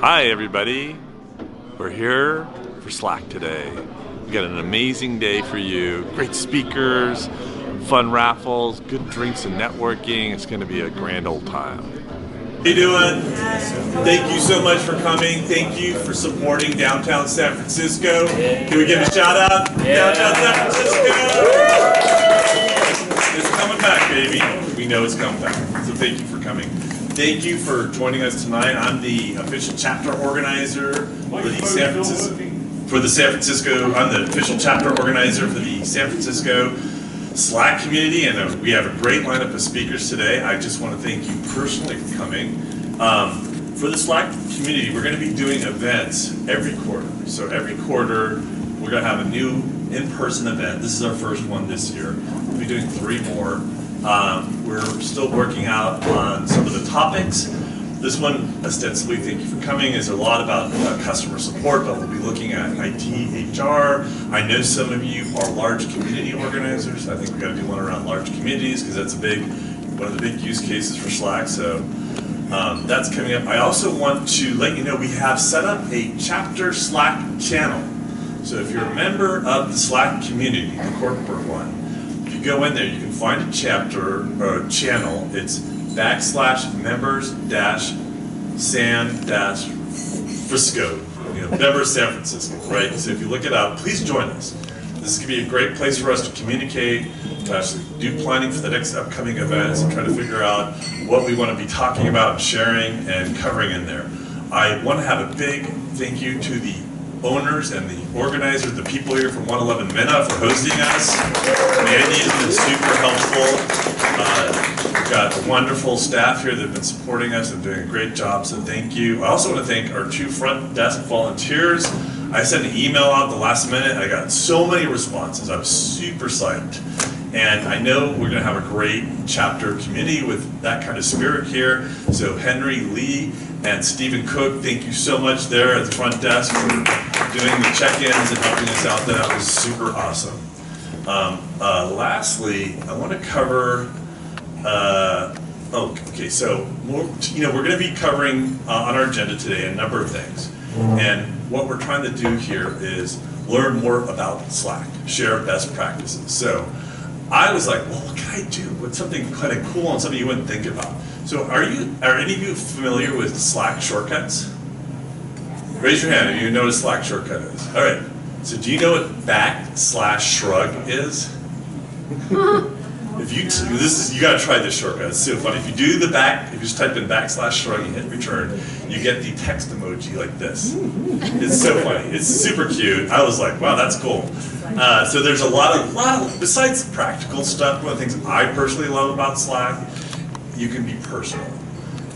Hi everybody, we're here for Slack today. We got an amazing day for you, great speakers, fun raffles, good drinks and networking. It's going to be a grand old time. How you doing? Thank you so much for coming. Thank you for supporting downtown San Francisco. Can we give a shout out? Downtown San Francisco! It's coming back, baby. We know it's coming back. So thank you for coming. Thank you for joining us tonight. I'm the official chapter organizer for the San Francisco. I'm the official chapter organizer for the San Francisco Slack community, and we have a great lineup of speakers today. I just want to thank you personally for coming. For the Slack community, we're going to be doing events every quarter. So every quarter, we're going to have a new in-person event. This is our first one this year. We'll be doing 3 more. We're still working out on some of the topics. This one, ostensibly, thank you for coming, is a lot about customer support, but we'll be looking at IT, HR. I know some of you are large community organizers. I think we've got to do one around large communities because that's one of the big use cases for Slack. So that's coming up. I also want to let you know we have set up a chapter Slack channel. So if you're a member of the Slack community, the corporate one, if you go in there, you can find a chapter or a channel. It's /San-Frisco, members San Francisco, right? So if you look it up, please join us. This is going to be a great place for us to communicate, to actually do planning for the next upcoming events, and try to figure out what we want to be talking about, sharing, and covering in there. I want to have a big thank you to the owners and the organizers, the people here from 111 Meetup for hosting us. Mandy has been super helpful. We've got a wonderful staff here that have been supporting us and doing a great job, so thank you. I also want to thank our 2 front desk volunteers. I sent an email out the last minute. I got so many responses. I'm super psyched. And I know we're going to have a great chapter community with that kind of spirit here. So Henry Lee and Stephen Cook, thank you so much there at the front desk for doing the check-ins and helping us out. That was super awesome. Lastly, I want to cover. So we're going to be covering on our agenda today a number of things, and what we're trying to do here is learn more about Slack, share best practices. So I was like, well, what can I do? What's something kind of cool and something you wouldn't think about? So are any of you familiar with Slack shortcuts? Raise your hand if you know what a Slack shortcut is. All right. So do you know what /shrug is? You got to try this shortcut. It's so funny. If you do if you just type in /shrug, you hit return, you get the text emoji like this. It's so funny. It's super cute. I was like, wow, that's cool. So there's a lot of, besides practical stuff, one of the things I personally love about Slack, you can be personal.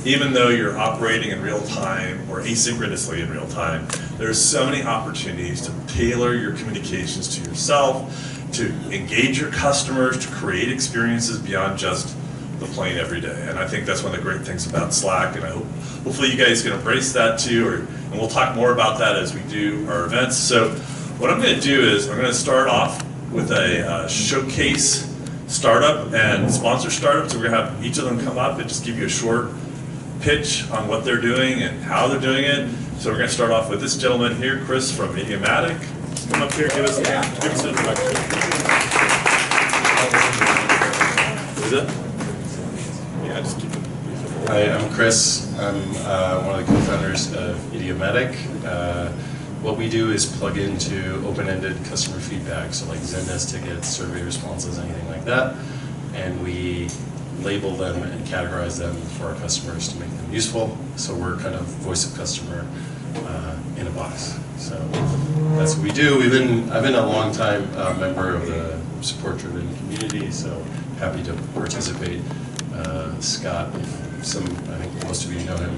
Even though you're operating in real time or asynchronously in real time, there's so many opportunities to tailor your communications to yourself, to engage your customers, to create experiences beyond just the plain everyday. And I think that's one of the great things about Slack, and I hope hopefully you guys can embrace that too, and we'll talk more about that as we do our events. So what I'm going to do is I'm going to start off with a showcase startup and sponsor startup. So we're going to have each of them come up and just give you a short pitch on what they're doing and how they're doing it. So we're going to start off with this gentleman here, Chris from Idiomatic. Come up here, give us an introduction. Is it? Yeah, just keep it. Hi, I'm Chris. I'm one of the co-founders of Idiomatic. What we do is plug into open-ended customer feedback, so like Zendesk tickets, survey responses, anything like that, and we label them and categorize them for our customers to make them useful. So we're kind of voice of customer in a box. So that's what we do. I've been a long time member of the support-driven community, so happy to participate. Scott, I think most of you know him,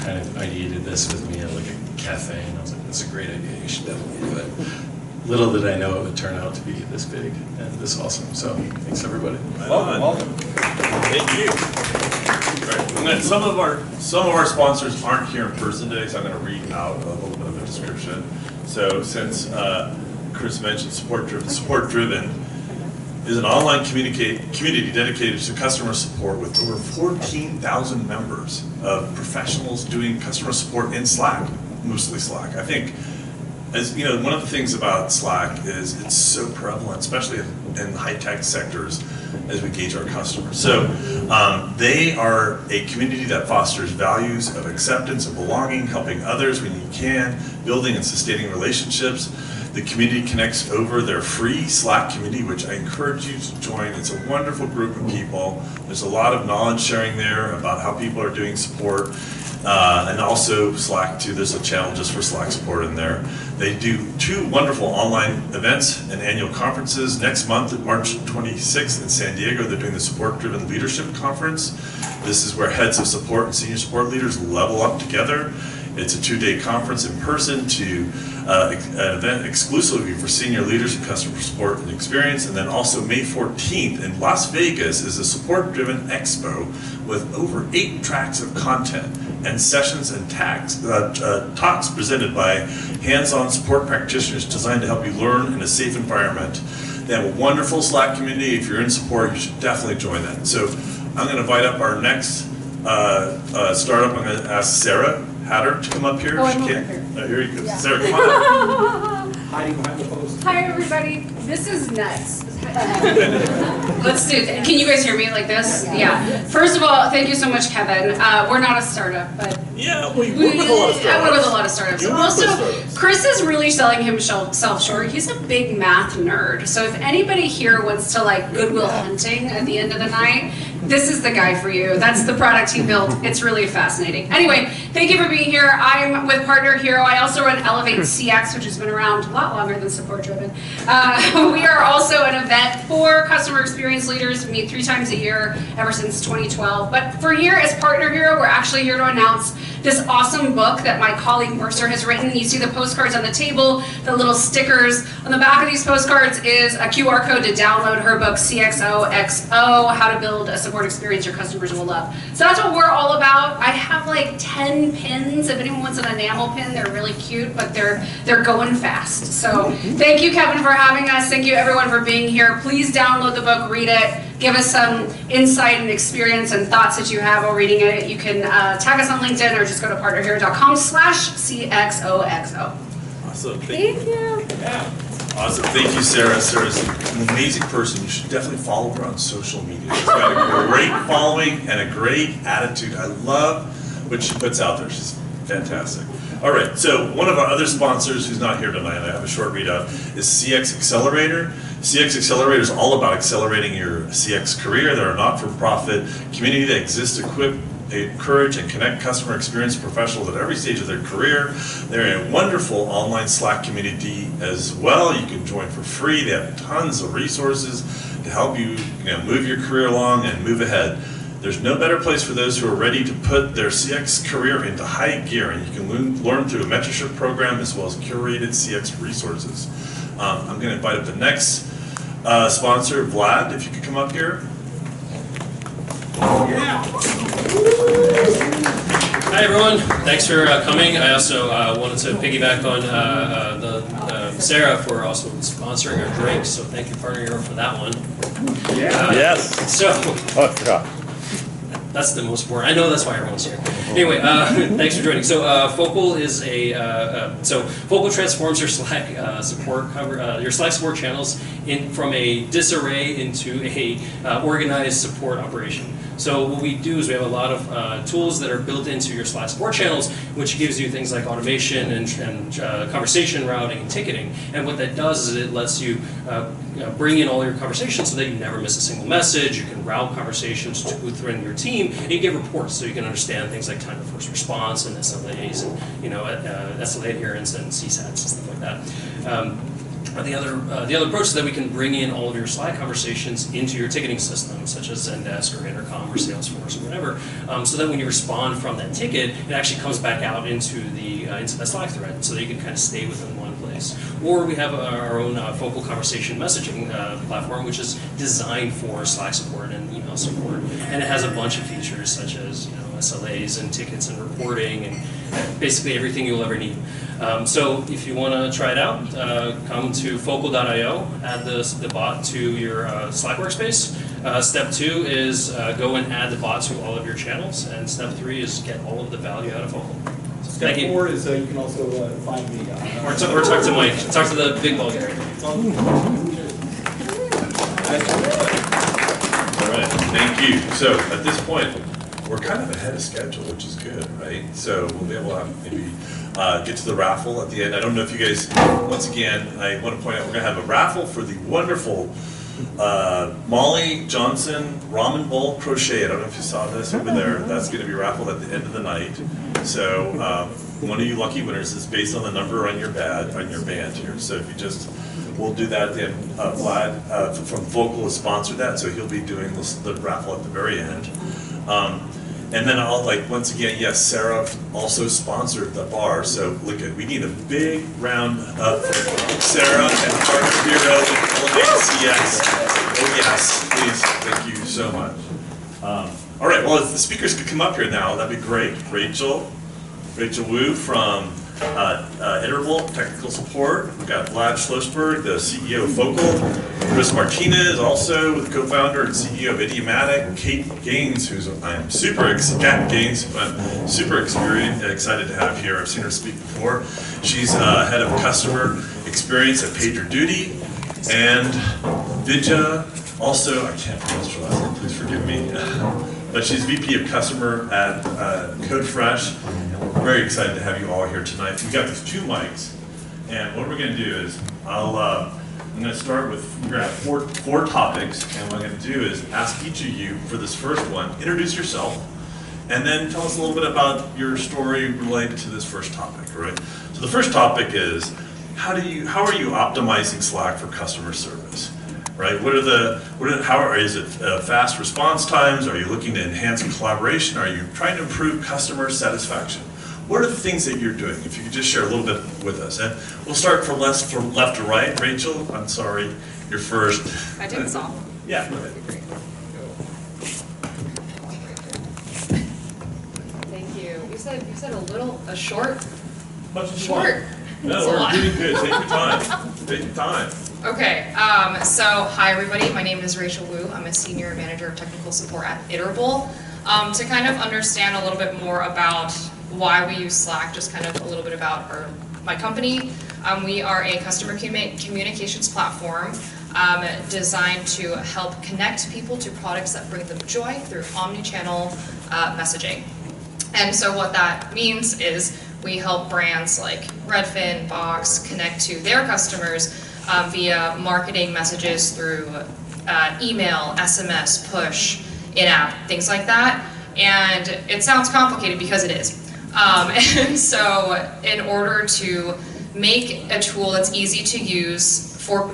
kind of ideated this with me at like a cafe, and I was like, that's a great idea, you should definitely do it. Little did I know it would turn out to be this big and this awesome. So thanks everybody. Welcome. Thank you. Right. Some of our sponsors aren't here in person today, so I'm going to read out a little bit of a description. So since Chris mentioned support driven, is an online community dedicated to customer support with over 14,000 members of professionals doing customer support in Slack, mostly Slack. I think, as you know, one of the things about Slack is it's so prevalent, especially in high-tech sectors, as we gauge our customers. So they are a community that fosters values of acceptance and belonging, helping others when you can, building and sustaining relationships. The community connects over their free Slack community, which I encourage you to join. It's a wonderful group of people. There's a lot of knowledge sharing there about how people are doing support. And also Slack too, there's a channel just for Slack support in there. They do 2 wonderful online events and annual conferences. Next month, March 26th in San Diego, they're doing the Support Driven Leadership Conference. This is where heads of support and senior support leaders level up together. It's a 2-day conference in person to an event exclusively for senior leaders in customer support and experience. And then also May 14th in Las Vegas is a support-driven expo with over 8 tracks of content and sessions and talks presented by hands-on support practitioners designed to help you learn in a safe environment. They have a wonderful Slack community. If you're in support, you should definitely join that. So I'm going to invite up our next startup. I'm going to ask Sarah Hatter to come up here. I'm over here. Here you go. Yeah. Sarah, come on. Hiding behind the post. Hi, everybody. This is nuts. Let's do it. Can you guys hear me like this? Yeah. First of all, thank you so much, Kevin. We're not a startup, but yeah, we work with a lot of startups. I work with a lot of startups. Also, Chris is really selling himself short. He's a big math nerd. So if anybody here wants to like Goodwill Hunting at the end of the night, this is the guy for you. That's the product he built. It's really fascinating. Anyway, thank you for being here. I'm with Partner Hero. I also run Elevate CX, which has been around a lot longer than Support Driven. We are also an event for customer experience leaders. We meet 3 times a year ever since 2012. But for here as Partner Hero, we're actually here to announce this awesome book that my colleague Mercer has written. You see the postcards on the table, the little stickers. On the back of these postcards is a QR code to download her book, CXOXO, How to Build a Support Experience Your Customers Will Love. So that's what we're all about. I have like 10 pins. If anyone wants an enamel pin, they're really cute, but they're going fast. So thank you, Kevin, for having us. Thank you, everyone, for being here. Please download the book, read it. Give us some insight and experience and thoughts that you have while reading it. You can tag us on LinkedIn or just go to partnerhero.com/CXOXO. Awesome. Thank you. Yeah. Awesome. Thank you, Sarah. Sarah's an amazing person. You should definitely follow her on social media. She's got a great following and a great attitude. I love what she puts out there. She's fantastic. All right, so one of our other sponsors who's not here tonight, I have a short readout, is CX Accelerator. CX Accelerator is all about accelerating your CX career. They're a not-for-profit community that exists to equip, encourage, and connect customer experience professionals at every stage of their career. They're a wonderful online Slack community as well. You can join for free. They have tons of resources to help you, move your career along and move ahead. There's no better place for those who are ready to put their CX career into high gear, and you can learn through a mentorship program as well as curated CX resources. I'm going to invite up the next sponsor, Vlad, if you could come up here. Yeah. Hi everyone, thanks for coming. I also wanted to piggyback on Sarah for also sponsoring our drinks, so thank you, Partner Hero, for that one. Yeah. Yes. So. Oh, I forgot. That's the most important. I know that's why everyone's here. Anyway, thanks for joining. So Focal is Focal transforms your Slack your Slack support channels from a disarray into a organized support operation. So what we do is we have a lot of tools that are built into your Slack support channels, which gives you things like automation and conversation routing and ticketing. And what that does is it lets you bring in all your conversations so that you never miss a single message. You can route conversations within your team, and you get reports so you can understand things like time to first response and SLAs and SLA adherence and CSATs and stuff like that. The other approach is that we can bring in all of your Slack conversations into your ticketing system, such as Zendesk or Intercom or Salesforce or whatever, so that when you respond from that ticket, it actually comes back out into that Slack thread, so that you can kind of stay within one place. Or we have our own Focal conversation messaging platform, which is designed for Slack support and email support, and it has a bunch of features such as SLAs and tickets and reporting and basically everything you'll ever need. So if you want to try it out, come to focal.io, add the bot to your Slack workspace. Step 2 is go and add the bot to all of your channels, and step 3 is get all of the value out of Focal. Step 4 is you can also find me. Or talk to Mike. Talk to the big ball guy. All right, thank you. So at this point, we're kind of ahead of schedule, which is good, right? So we'll be able to maybe get to the raffle at the end. I don't know if you guys, once again, I want to point out we're going to have a raffle for the wonderful Molly Johnson Ramen Bowl Crochet. I don't know if you saw this over there. That's going to be raffled at the end of the night. So one of you lucky winners is based on the number on your band here. So if you just, we'll do that at the end. Vlad from Vocal has sponsored that, so he'll be doing the raffle at the very end. And then I'll once again, yes, Sarah also sponsored the bar. So look at, we need a big round up for Sarah and our hero and Elevate CX. Oh yes, please, thank you so much. All right, well, if the speakers could come up here now, that'd be great. Rachel Wu from Iterable Technical Support. We've got Vlad Schlossberg, the CEO of Focal. Chris Martinez, also the co-founder and CEO of Idiomatic. Kate Gaines, who's I'm super excited to have here. I've seen her speak before. She's head of customer experience at PagerDuty. And Vidya, also, I can't pronounce her last name, please forgive me. But she's VP of customer at CodeFresh. Very excited to have you all here tonight. We've got these 2 mics, and what we're going to do is I'm going to start with, we're going to have four topics, and what I'm going to do is ask each of you for this first one, introduce yourself, and then tell us a little bit about your story related to this first topic, right? So the first topic is, how are you optimizing Slack for customer service? Right? Is it fast response times? Are you looking to enhance collaboration? Are you trying to improve customer satisfaction? What are the things that you're doing? If you could just share a little bit with us. And we'll start from left to right. Rachel, I'm sorry, you're first. I did solve. Yeah, go ahead. Thank you. You said a short. Much as Short. No, we're doing good. Take your time. Take your time. Okay. So hi everybody. My name is Rachel Wu. I'm a senior manager of technical support at Iterable. To kind of understand a little bit more about why we use Slack, just kind of a little bit about my company. We are a customer communications platform designed to help connect people to products that bring them joy through omni-channel messaging. And so what that means is we help brands like Redfin, Box connect to their customers via marketing messages through email, SMS, push, in-app, things like that. And it sounds complicated because it is. And so in order to make a tool that's easy to use for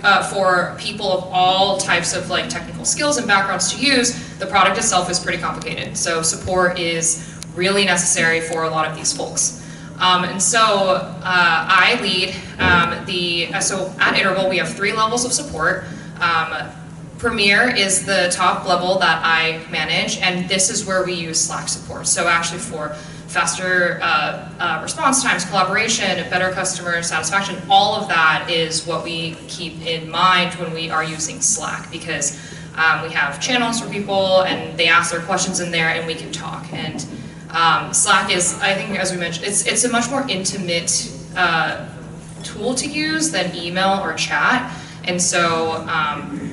people of all types of technical skills and backgrounds to use, the product itself is pretty complicated. So support is really necessary for a lot of these folks. And so I lead so at Iterable we have 3 levels of support. Premier is the top level that I manage, and this is where we use Slack support. So actually for faster response times, collaboration, better customer satisfaction, all of that is what we keep in mind when we are using Slack, because we have channels for people and they ask their questions in there and we can talk. And Slack is, I think as we mentioned, it's a much more intimate tool to use than email or chat. And so,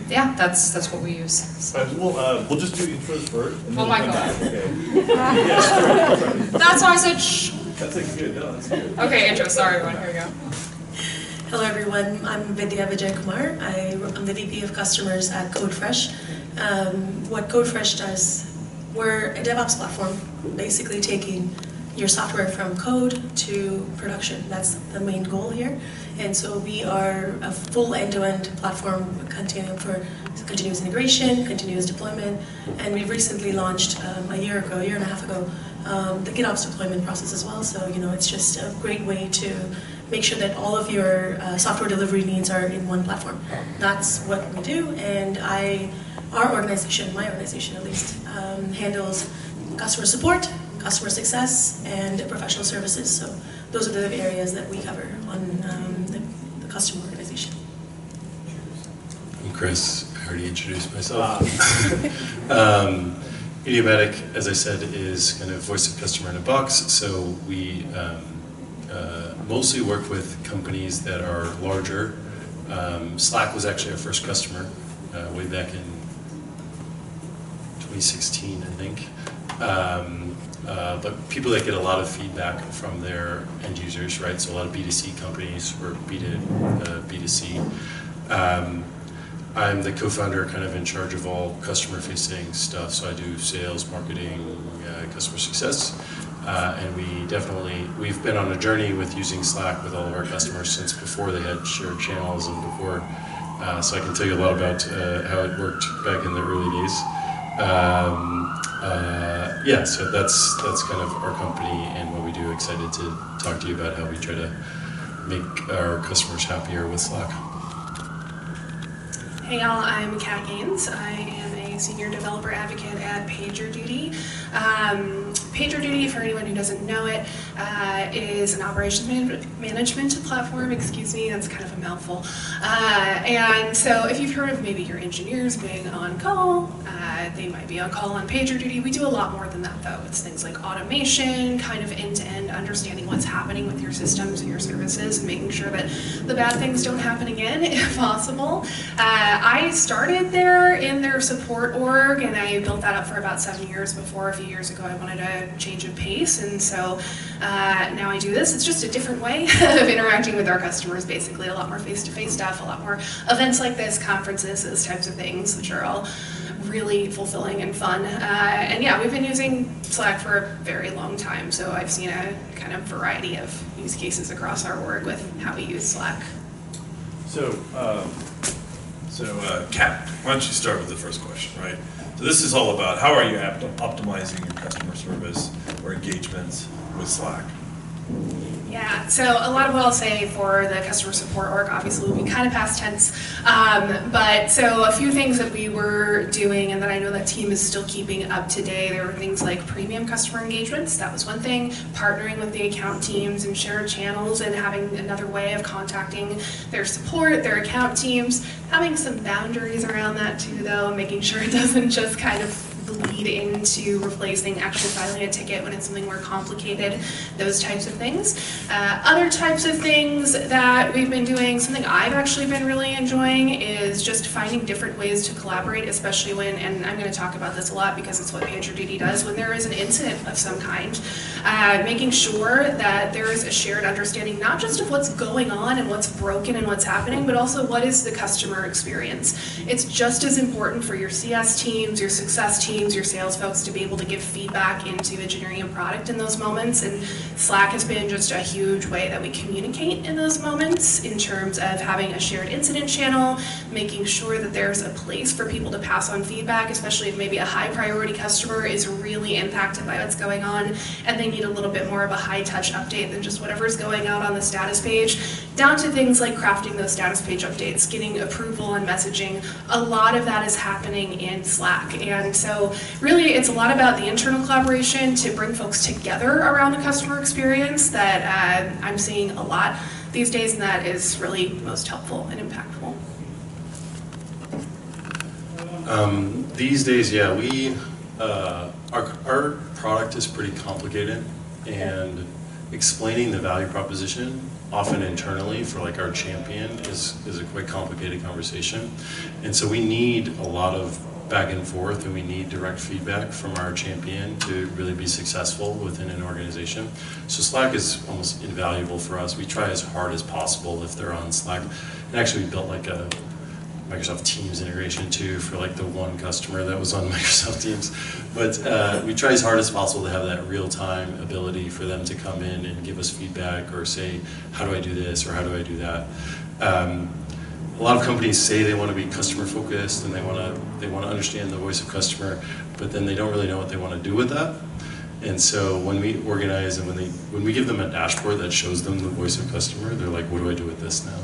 yeah, that's what we use. We'll just do intros first. And Oh then my we'll come God. back, okay? Yeah, sorry. That's why I said shh. That's good. No, that's good. Okay, intro. Sorry, everyone. Here we go. Hello everyone, I'm Vidya Vijay Kumar. I'm the VP of Customers at CodeFresh. What CodeFresh does, we're a DevOps platform, basically taking your software from code to production. That's the main goal here. And so we are a full end-to-end platform continuum for continuous integration, continuous deployment, and we've recently launched a year and a half ago, the GitOps deployment process as well. So, it's just a great way to make sure that all of your software delivery needs are in one platform. That's what we do, and our organization, my organization at least, handles customer support, customer success, and professional services. So those are the areas that we cover on the customer organization. I'm Chris. I already introduced myself. Idiomatic, as I said, is kind of voice of customer in a box. So we mostly work with companies that are larger. Slack was actually our first customer way back in 2016, I think. But people that get a lot of feedback from their end users, right? So a lot of B2C companies or B2C. I'm the co-founder, kind of in charge of all customer-facing stuff. So I do sales, marketing, customer success. And we've been on a journey with using Slack with all of our customers since before they had shared channels and before. So I can tell you a lot about how it worked back in the early days. Yeah, so that's kind of our company and what we do. Excited to talk to you about how we try to make our customers happier with Slack. Hey y'all, I'm Kat Gaines. I am a senior developer advocate at PagerDuty. PagerDuty, for anyone who doesn't know it, is an operations management platform. Excuse me, that's kind of a mouthful. And so if you've heard of maybe your engineers being on call, they might be on call on PagerDuty. We do a lot more than that though. It's things like automation, kind of end-to-end, understanding what's happening with your systems and your services and making sure that the bad things don't happen again if possible. I started there in their support org and I built that up for about 7 years before a few years ago I wanted a change of pace, and so now I do this. It's just a different way of interacting with our customers, basically a lot more face-to-face stuff, a lot more events like this, conferences, those types of things, which are all really fulfilling and fun. And yeah, we've been using Slack for a very long time, so I've seen a kind of variety of use cases across our org with how we use Slack. So, Kat, why don't you start with the first question, right? So this is all about how are you optimizing your customer service or engagements with Slack? Yeah, so a lot of what I'll say for the customer support org obviously will be kind of past tense, but so a few things that we were doing and that I know that team is still keeping up to date, there were things like premium customer engagements, that was one thing, partnering with the account teams and shared channels and having another way of contacting their support, their account teams, having some boundaries around that too though, making sure it doesn't just kind of bleed into replacing actually filing a ticket when it's something more complicated, those types of things. Other types of things that we've been doing, something I've actually been really enjoying is just finding different ways to collaborate, especially when, and I'm going to talk about this a lot because it's what PagerDuty does, when there is an incident of some kind, making sure that there is a shared understanding not just of what's going on and what's broken and what's happening, but also what is the customer experience. It's just as important for your CS teams, your success teams, your sales folks to be able to give feedback into engineering and product in those moments, and Slack has been just a huge way that we communicate in those moments in terms of having a shared incident channel, making sure that there's a place for people to pass on feedback, especially if maybe a high priority customer is really impacted by what's going on and they need a little bit more of a high touch update than just whatever's going out on the status page, down to things like crafting those status page updates, getting approval and messaging. A lot of that is happening in Slack, and so really it's a lot about the internal collaboration to bring folks together around the customer experience that I'm seeing a lot these days, and that is really most helpful and impactful. These days, yeah, our product is pretty complicated, and explaining the value proposition often internally for like our champion is a quite complicated conversation, and so we need a lot of back and forth, and we need direct feedback from our champion to really be successful within an organization. So Slack is almost invaluable for us. We try as hard as possible if they're on Slack. And actually we built like a Microsoft Teams integration too for like the one customer that was on Microsoft Teams. But we try as hard as possible to have that real-time ability for them to come in and give us feedback or say, how do I do this or how do I do that? A lot of companies say they want to be customer focused and they want to understand the voice of customer, but then they don't really know what they want to do with that. And so when we organize and when we give them a dashboard that shows them the voice of customer, they're like, what do I do with this now?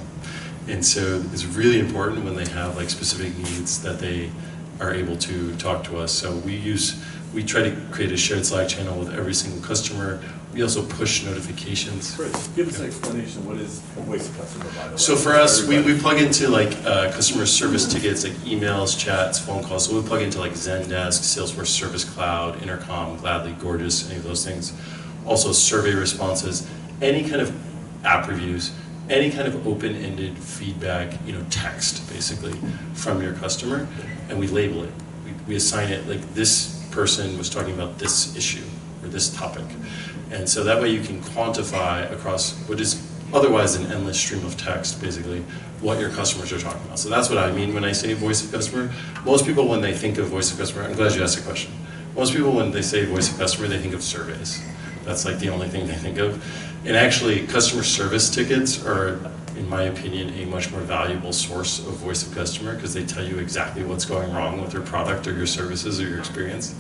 And so it's really important when they have like specific needs that they are able to talk to us. So we try to create a shared Slack channel with every single customer We also push notifications. Chris, give us an explanation. What is voice of customer, by the way? So for us, we plug into like customer service tickets, like emails, chats, phone calls. So we plug into like Zendesk, Salesforce Service Cloud, Intercom, Gladly, Gorgeous, any of those things. Also survey responses, any kind of app reviews, any kind of open-ended feedback, text basically from your customer, and we label it. We assign it like this person was talking about this issue or this topic. And so that way you can quantify across what is otherwise an endless stream of text, basically, what your customers are talking about. So that's what I mean when I say voice of customer. Most people, when they think of voice of customer, I'm glad you asked the question. Most people, when they say voice of customer, they think of surveys. That's like the only thing they think of. And actually, customer service tickets are, in my opinion, a much more valuable source of voice of customer because they tell you exactly what's going wrong with your product or your services or your experience.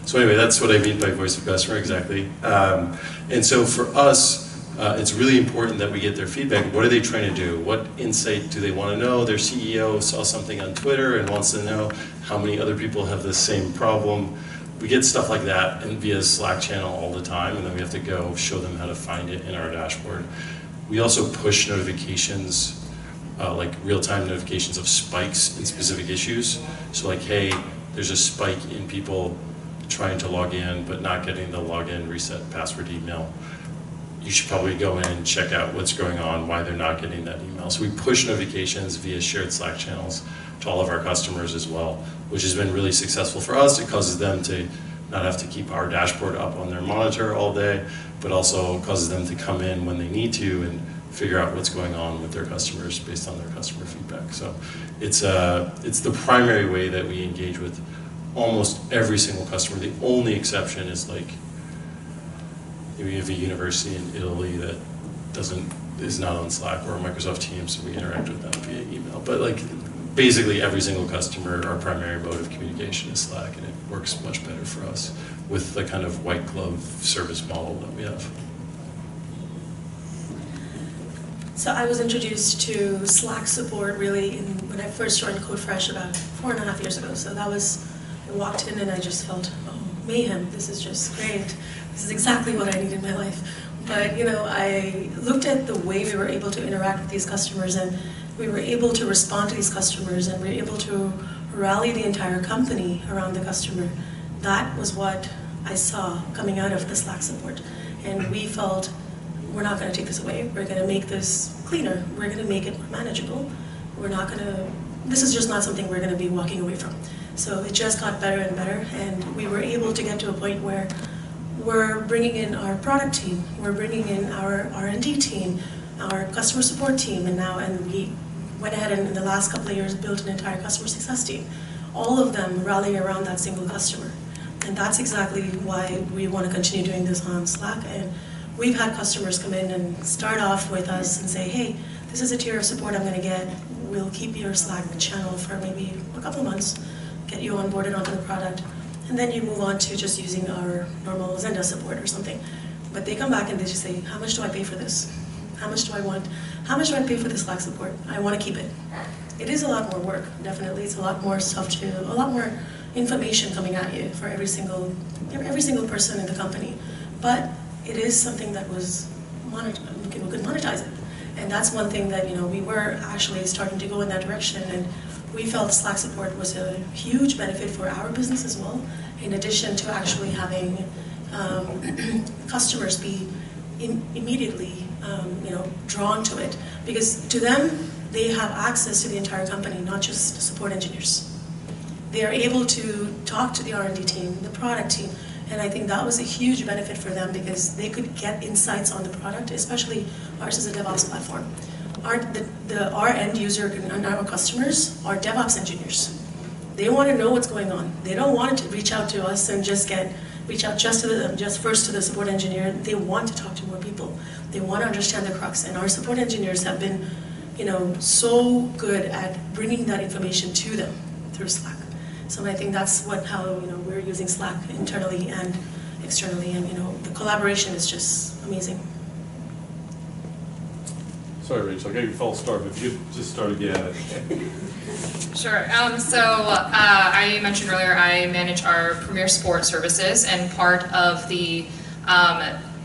So anyway, that's what I mean by voice of customer, exactly. And so for us, it's really important that we get their feedback. What are they trying to do? What insight do they want to know? Their CEO saw something on Twitter and wants to know how many other people have the same problem. We get stuff like that and via Slack channel all the time, and then we have to go show them how to find it in our dashboard. We also push notifications, like real-time notifications of spikes in specific issues. So like, hey, there's a spike in people trying to log in but not getting the login reset password email. You should probably go in and check out what's going on, why they're not getting that email. So we push notifications via shared Slack channels to all of our customers as well, which has been really successful for us. It causes them to not have to keep our dashboard up on their monitor all day, but also causes them to come in when they need to and figure out what's going on with their customers based on their customer feedback. So it's the primary way that we engage with almost every single customer. The only exception is like, we have a university in Italy that is not on Slack or Microsoft Teams, so we interact with them via email. But like basically every single customer, our primary mode of communication is Slack, and it works much better for us with the kind of white glove service model that we have. So I was introduced to Slack support really when I first joined CodeFresh about 4.5 years ago. So that was, I walked in and I just felt, oh, mayhem, this is just great. This is exactly what I need in my life. But I looked at the way we were able to interact with these customers, and we were able to respond to these customers, and we were able to rally the entire company around the customer. That was what I saw coming out of the Slack support. And we felt, we're not going to take this away. We're going to make this cleaner. We're going to make it more manageable. This is just not something we're going to be walking away from. So it just got better and better, and we were able to get to a point where we're bringing in our product team, we're bringing in our R&D team, our customer support team, and we went ahead and in the last couple of years built an entire customer success team. All of them rallying around that single customer. And that's exactly why we want to continue doing this on Slack. And we've had customers come in and start off with us and say, hey, this is a tier of support I'm going to get. We'll keep your Slack channel for maybe a couple of months, get you onboarded onto the product, and then you move on to just using our normal Zendesk support or something. But they come back and they just say, how much do I pay for this? How much do I want? How much do I pay for this Slack support? I want to keep it. It is a lot more work, definitely. It's a lot more stuff a lot more information coming at you for every single person in the company. But it is something that was we could monetize it. And that's one thing that we were actually starting to go in that direction, and we felt Slack support was a huge benefit for our business as well, in addition to actually having customers be immediately drawn to it, because to them they have access to the entire company, not just the support engineers. They are able to talk to the R&D team, the product team, and I think that was a huge benefit for them because they could get insights on the product, especially ours is a DevOps platform. Our end user and our customers are DevOps engineers. They want to know what's going on. They don't want to reach out to us and reach out just first to the support engineer. They want to talk to more people. They want to understand the crux, and our support engineers have been, so good at bringing that information to them through Slack. So I think that's how we're using Slack internally and externally, and the collaboration is just amazing. Sorry, Rachel, I gave you a false start, but if you could just start again. Sure. I mentioned earlier I manage our Premier Support services, and part of the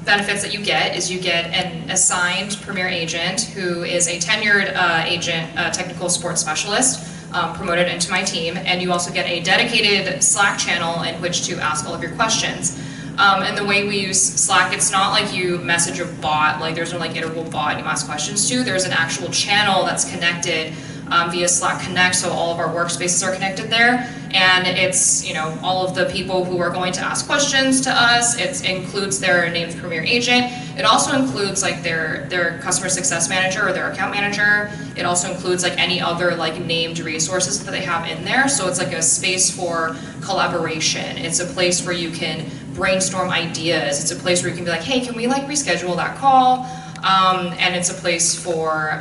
benefits that you get is you get an assigned Premier Agent who is a tenured agent, technical support specialist, promoted into my team, and you also get a dedicated Slack channel in which to ask all of your questions. And the way we use Slack, it's not like you message a bot, like there's no like iterable bot you ask questions to. There's an actual channel that's connected via Slack Connect, so all of our workspaces are connected there. And it's, you know, all of the people who are going to ask questions to us. It includes their named Premier Agent. It also includes like their customer success manager or their account manager. It also includes like any other like named resources that they have in there. So it's like a space for collaboration. It's a place where you can brainstorm ideas. It's a place where you can be like, hey, can we like reschedule that call? And it's a place for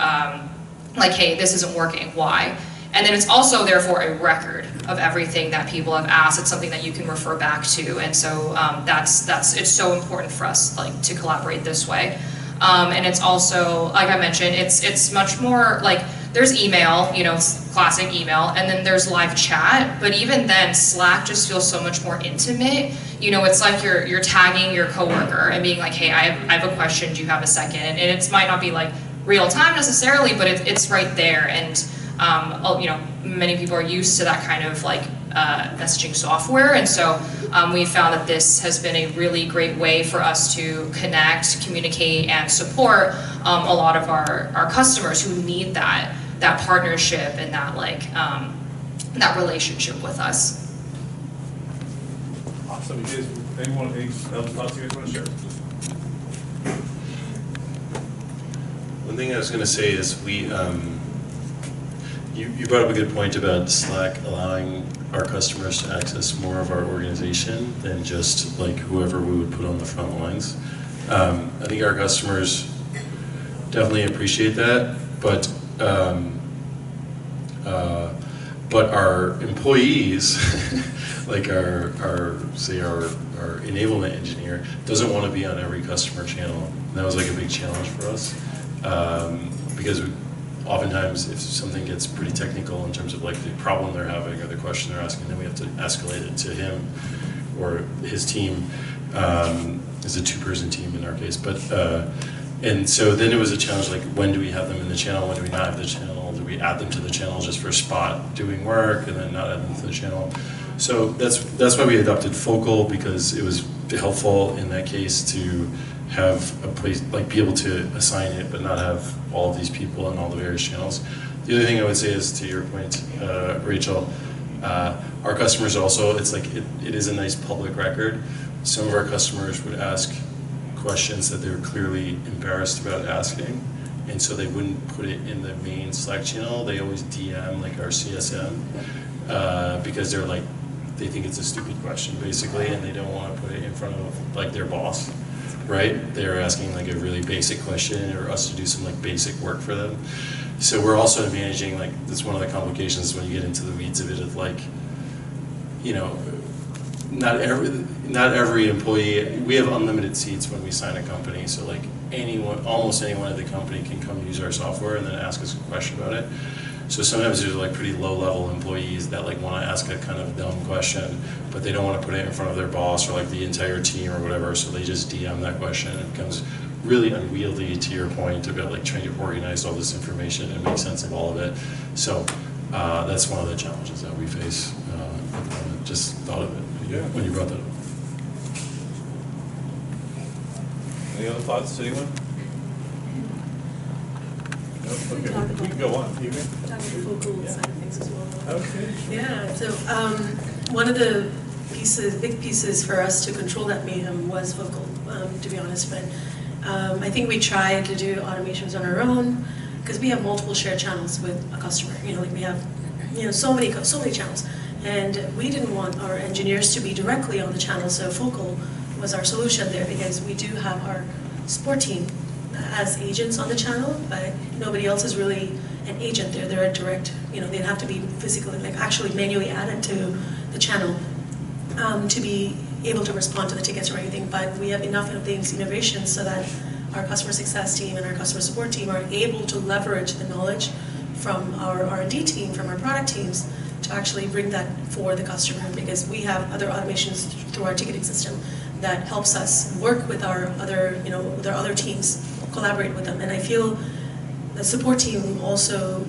like, hey, this isn't working, why? And then it's also therefore a record of everything that people have asked. It's something that you can refer back to, and so it's so important for us like to collaborate this way. And it's also, like I mentioned, it's much more like there's email, you know, classic email, and then there's live chat. But even then, Slack just feels so much more intimate. You know, it's like you're tagging your coworker and being like, hey, I have a question. Do you have a second? And it might not be like real time necessarily, but it's right there. And you know, many people are used to that kind of like messaging software, and so we found that this has been a really great way for us to connect, communicate, and support a lot of our customers who need that partnership and that like that relationship with us. Awesome. You guys, any other thoughts you guys want to share? One thing I was going to say is you brought up a good point about Slack allowing our customers to access more of our organization than just like whoever we would put on the front lines. I think our customers definitely appreciate that, but our employees, like our enablement engineer, doesn't want to be on every customer channel. And that was like a big challenge for us, because oftentimes if something gets pretty technical in terms of like the problem they're having or the question they're asking, then we have to escalate it to him or his team. It's a two-person team in our case, but and so then it was a challenge, like when do we have them in the channel, when do we not have the channel, do we add them to the channel just for a spot doing work and then not add them to the channel. So that's why we adopted Focal, because it was helpful in that case to have a place, like be able to assign it but not have all of these people in all the various channels. The other thing I would say is, to your point, Rachel, our customers also, it's like it is a nice public record. Some of our customers would ask questions that they were clearly embarrassed about asking, and so they wouldn't put it in the main Slack channel. They always DM like our CSM because they're like, they think it's a stupid question basically, and they don't want to put it in front of like their boss, right? They're asking like a really basic question or us to do some like basic work for them. So we're also managing, like, that's one of the complications when you get into the weeds of it, of like, you know, not every employee, we have unlimited seats when we sign a company, so like almost anyone at the company can come use our software and then ask us a question about it. So sometimes there's like pretty low level employees that like want to ask a kind of dumb question, but they don't want to put it in front of their boss or like the entire team or whatever, so they just DM that question, and it becomes really unwieldy, to your point about like trying to organize all this information and make sense of all of it. So that's one of the challenges that we face at the moment. Just thought of it when you brought that up. Any other thoughts, anyone? No? Okay, we can go on. You can? Talk about the Focal side of things as well. Okay. Yeah, so one of the big pieces for us to control that mayhem was Focal, to be honest. But I think we tried to do automations on our own because we have multiple shared channels with a customer. You know, like we have, you know, so many channels, and we didn't want our engineers to be directly on the channel. So Focal was our solution there, because we do have our support team as agents on the channel, but nobody else is really an agent there. They're a direct, you know, they'd have to be physically, like actually manually added to the channel to be able to respond to the tickets or anything. But we have enough of these innovations so that our customer success team and our customer support team are able to leverage the knowledge from our R&D team, from our product teams, to actually bring that for the customer, because we have other automations through our ticketing system. that helps us work with our other, with our other teams, collaborate with them. And I feel the support team also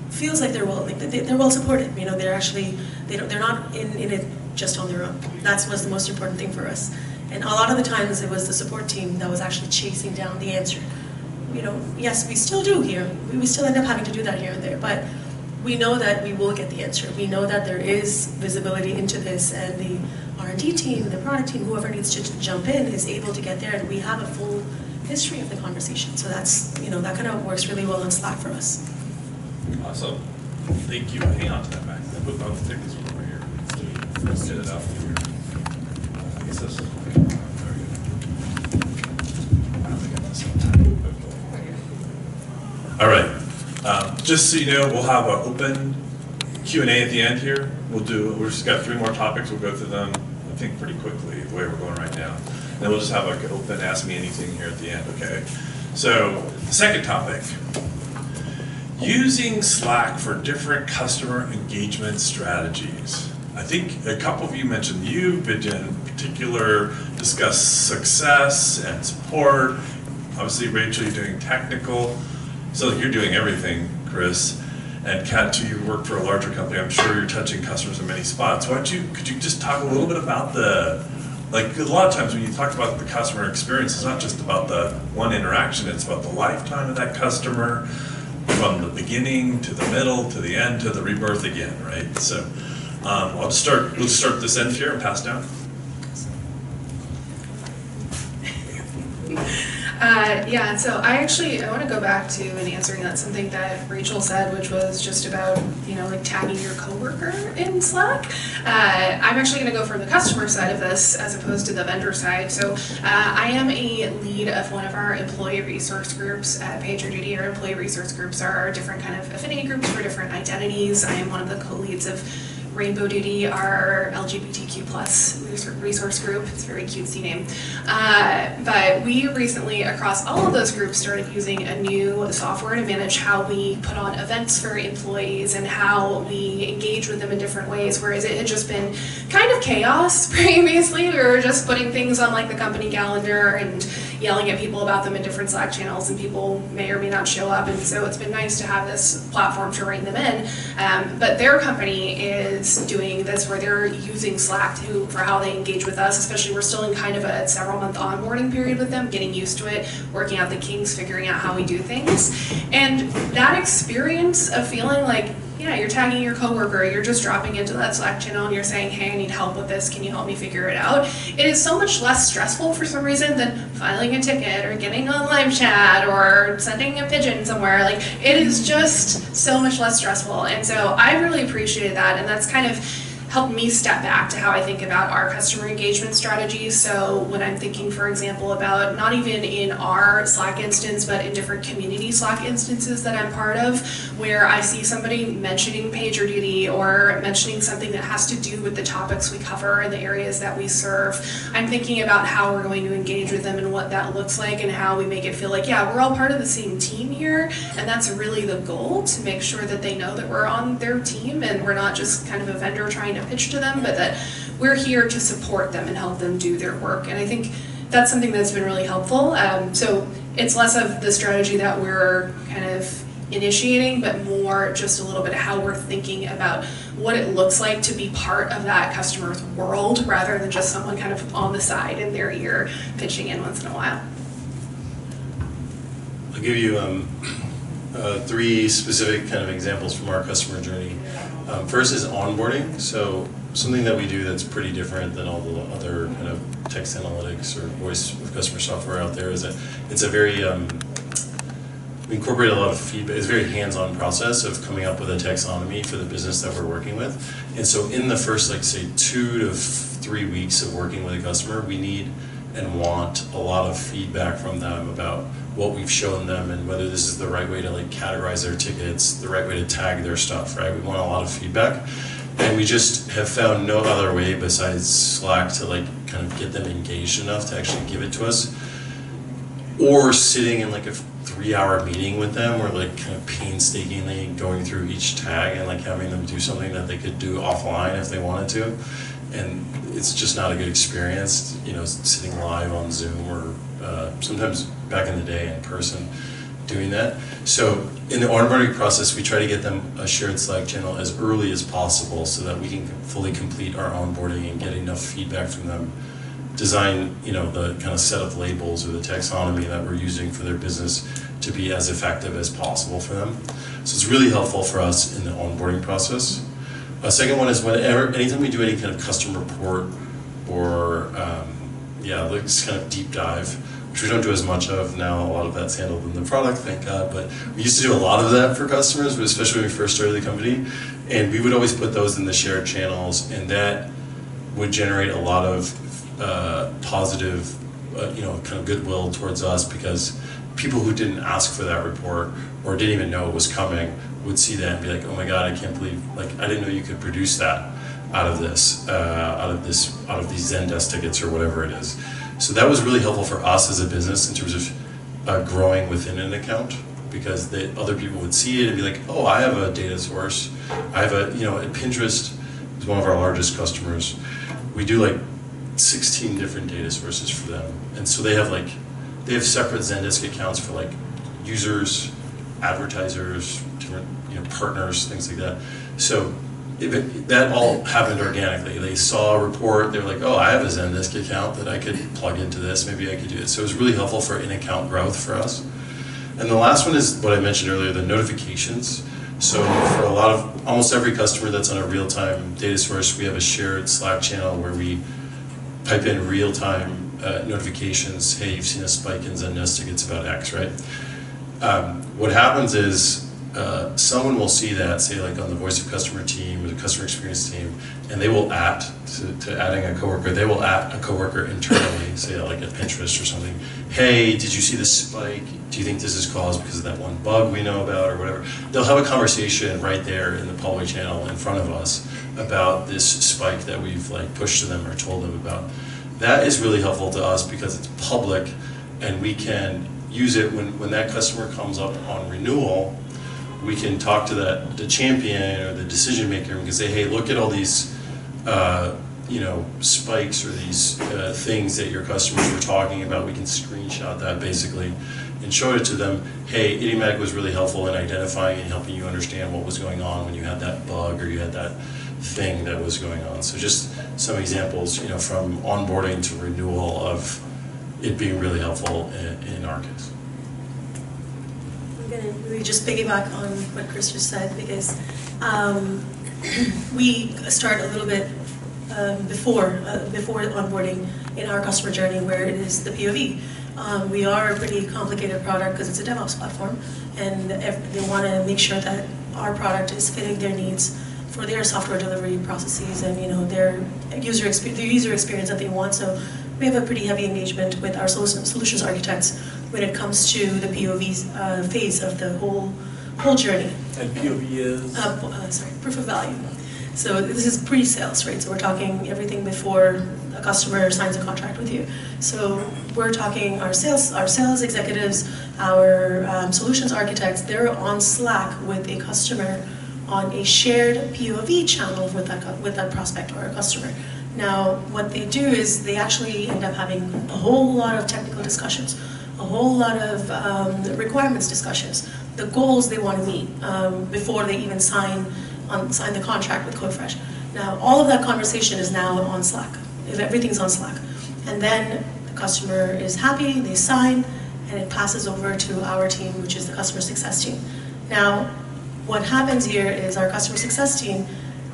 feels like they're well supported. They're not in it just on their own. That was the most important thing for us. And a lot of the times it was the support team that was actually chasing down the answer. Yes, we still do here. We still end up having to do that here and there, but we know that we will get the answer. We know that there is visibility into this, and the R&D team, the product team, whoever needs to jump in is able to get there, and we have a full history of the conversation. So that's, that kind of works really well on Slack for us. Awesome. Thank you. Hang on to that back. I'll take this one over here. Let's get it out from here. I guess this is there we go. I don't think I messed up. All right. Just so you know, we'll have an open Q&A at the end here. We've just got 3 more topics. We'll go through them, I think, pretty quickly, the way we're going right now. Then we'll just have like an open Ask Me Anything here at the end, okay? So, the second topic. Using Slack for different customer engagement strategies. I think a couple of you mentioned Vidya in particular, discussed success and support. Obviously, Rachel, you're doing technical. So you're doing everything, Chris. And Kat, too, you work for a larger company. I'm sure you're touching customers in many spots. Could you just talk a little bit about a lot of times when you talk about the customer experience, it's not just about the one interaction, it's about the lifetime of that customer, from the beginning to the middle to the end to the rebirth again, right? So we'll start this end here and pass down. So I want to go back to and answering that something that Rachel said, which was just about, tagging your coworker in Slack. I'm actually going to go from the customer side of this as opposed to the vendor side. So I am a lead of one of our employee resource groups at PagerDuty. Our employee resource groups are different kind of affinity groups for different identities. I am one of the co-leads of Rainbow Duty, our LGBTQ plus resource group. It's a very cutesy name. But we recently, across all of those groups, started using a new software to manage how we put on events for employees and how we engage with them in different ways, whereas it had just been kind of chaos previously. We were just putting things on like the company calendar and yelling at people about them in different Slack channels, and people may or may not show up, and so it's been nice to have this platform to rein them in. But their company is doing this where they're using Slack for how they engage with us, especially we're still in kind of a several-month onboarding period with them, getting used to it, working out the kinks, figuring out how we do things. And that experience of feeling like, you're tagging your coworker, you're just dropping into that Slack channel and you're saying, hey, I need help with this, can you help me figure it out? It is so much less stressful for some reason than filing a ticket or getting on live chat or sending a pigeon somewhere. Like, it is just so much less stressful. And so I really appreciated that, and that's kind of helped me step back to how I think about our customer engagement strategies. So when I'm thinking, for example, about not even in our Slack instance, but in different community Slack instances that I'm part of, where I see somebody mentioning PagerDuty or mentioning something that has to do with the topics we cover and the areas that we serve, I'm thinking about how we're going to engage with them and what that looks like and how we make it feel like, we're all part of the same team here, and that's really the goal, to make sure that they know that we're on their team and we're not just kind of a vendor trying to pitch to them, but that we're here to support them and help them do their work. And I think that's something that's been really helpful. So it's less of the strategy that we're kind of initiating, but more just a little bit of how we're thinking about what it looks like to be part of that customer's world rather than just someone kind of on the side in their ear pitching in once in a while. I'll give you 3 specific kind of examples from our customer journey. First is onboarding. So something that we do that's pretty different than all the other kind of text analytics or voice of customer software out there is that it's a very, we incorporate a lot of feedback. It's a very hands-on process of coming up with a taxonomy for the business that we're working with. And so in the first, like say 2 to 3 weeks of working with a customer, we need and want a lot of feedback from them about what we've shown them and whether this is the right way to like categorize their tickets, the right way to tag their stuff, right? We want a lot of feedback. And we just have found no other way besides Slack to like kind of get them engaged enough to actually give it to us. Or sitting in like a 3-hour meeting with them, or like kind of painstakingly going through each tag and like having them do something that they could do offline if they wanted to. and it's just not a good experience, you know, sitting live on Zoom or sometimes back in the day in person doing that. So in the onboarding process, we try to get them a shared Slack channel as early as possible so that we can fully complete our onboarding and get enough feedback from them. Design, you know, the kind of set of labels or the taxonomy that we're using for their business to be as effective as possible for them. So it's really helpful for us in the onboarding process. A second one is anytime we do any kind of custom report or like this kind of deep dive, which we don't do as much of now. A lot of that's handled in the product, thank God. But we used to do a lot of that for customers, but especially when we first started the company. And we would always put those in the shared channels, and that would generate a lot of positive, kind of goodwill towards us, because people who didn't ask for that report or didn't even know it was coming would see that and be like, oh my God, I can't believe, like, I didn't know you could produce that out of this, out of these Zendesk tickets or whatever it is. So that was really helpful for us as a business in terms of growing within an account, because other people would see it and be like, oh, I have a data source. I have Pinterest is one of our largest customers. We do like 16 different data sources for them. And so they have separate Zendesk accounts for like users, advertisers, different partners, things like that. So that all happened organically. They saw a report, they were like, oh, I have a Zendesk account that I could plug into this, maybe I could do it. So it was really helpful for in-account growth for us. And the last one is what I mentioned earlier, the notifications. So for almost every customer that's on a real-time data source, we have a shared Slack channel where we pipe in real-time notifications. Hey, you've seen a spike in Zendesk tickets about X, right? What happens is someone will see that, say like on the voice of customer team or the customer experience team, and they will to adding a coworker, they will at a coworker internally, say like at Pinterest or something, hey, did you see this spike? Do you think this is caused because of that one bug we know about or whatever? They'll have a conversation right there in the public channel in front of us about this spike that we've like pushed to them or told them about. That is really helpful to us because it's public, and we can use it when that customer comes up on renewal. We can talk to the champion or the decision maker, and we can say, hey, look at all these spikes or these things that your customers were talking about. We can screenshot that basically and show it to them. Hey, Idiomatic was really helpful in identifying and helping you understand what was going on when you had that bug or you had that thing that was going on. So just some examples, from onboarding to renewal of it being really helpful in our case. I'm going to really just piggyback on what Chris just said, because we start a little bit before onboarding in our customer journey, where it is the POV. We are a pretty complicated product because it's a DevOps platform, and they want to make sure that our product is fitting their needs for their software delivery processes and their user experience that they want. So we have a pretty heavy engagement with our solutions architects when it comes to the POV phase of the whole journey. And POV is? Proof of value. So this is pre-sales, right? So we're talking everything before a customer signs a contract with you. So we're talking our sales executives, our solutions architects. They're on Slack with a customer on a shared POV channel with that prospect or a customer. Now, what they do is they actually end up having a whole lot of technical discussions, a whole lot of requirements discussions, the goals they want to meet before they even sign the contract with CodeFresh. Now, all of that conversation is now on Slack. Everything's on Slack. And then the customer is happy, they sign, and it passes over to our team, which is the customer success team. Now, what happens here is our customer success team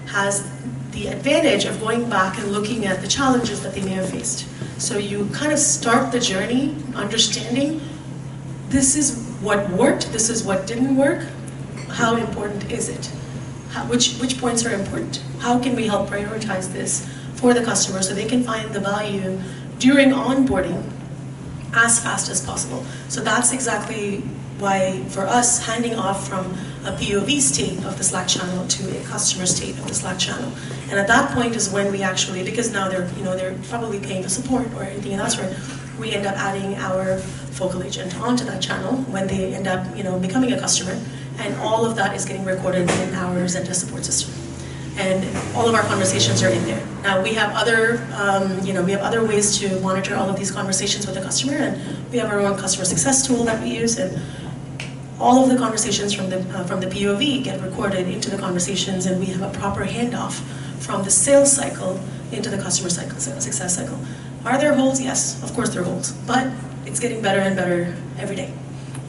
has the advantage of going back and looking at the challenges that they may have faced. So you kind of start the journey understanding this is what worked, this is what didn't work, how important is it? Which points are important? How can we help prioritize this for the customer so they can find the value during onboarding as fast as possible? So that's exactly why, for us, handing off from a POV state of the Slack channel to a customer state of the Slack channel. And at that point is when we actually, because now they're probably paying for support or anything else, right? We end up adding our focal agent onto that channel when they end up becoming a customer, and all of that is getting recorded in our Zendesk support system. and all of our conversations are in there. Now we have other, we have other ways to monitor all of these conversations with the customer, and we have our own customer success tool that we use, and all of the conversations from the POV get recorded into the conversations, and we have a proper handoff from the sales cycle into the customer cycle, success cycle. Are there holes? Yes, of course there are holes, but it's getting better and better every day.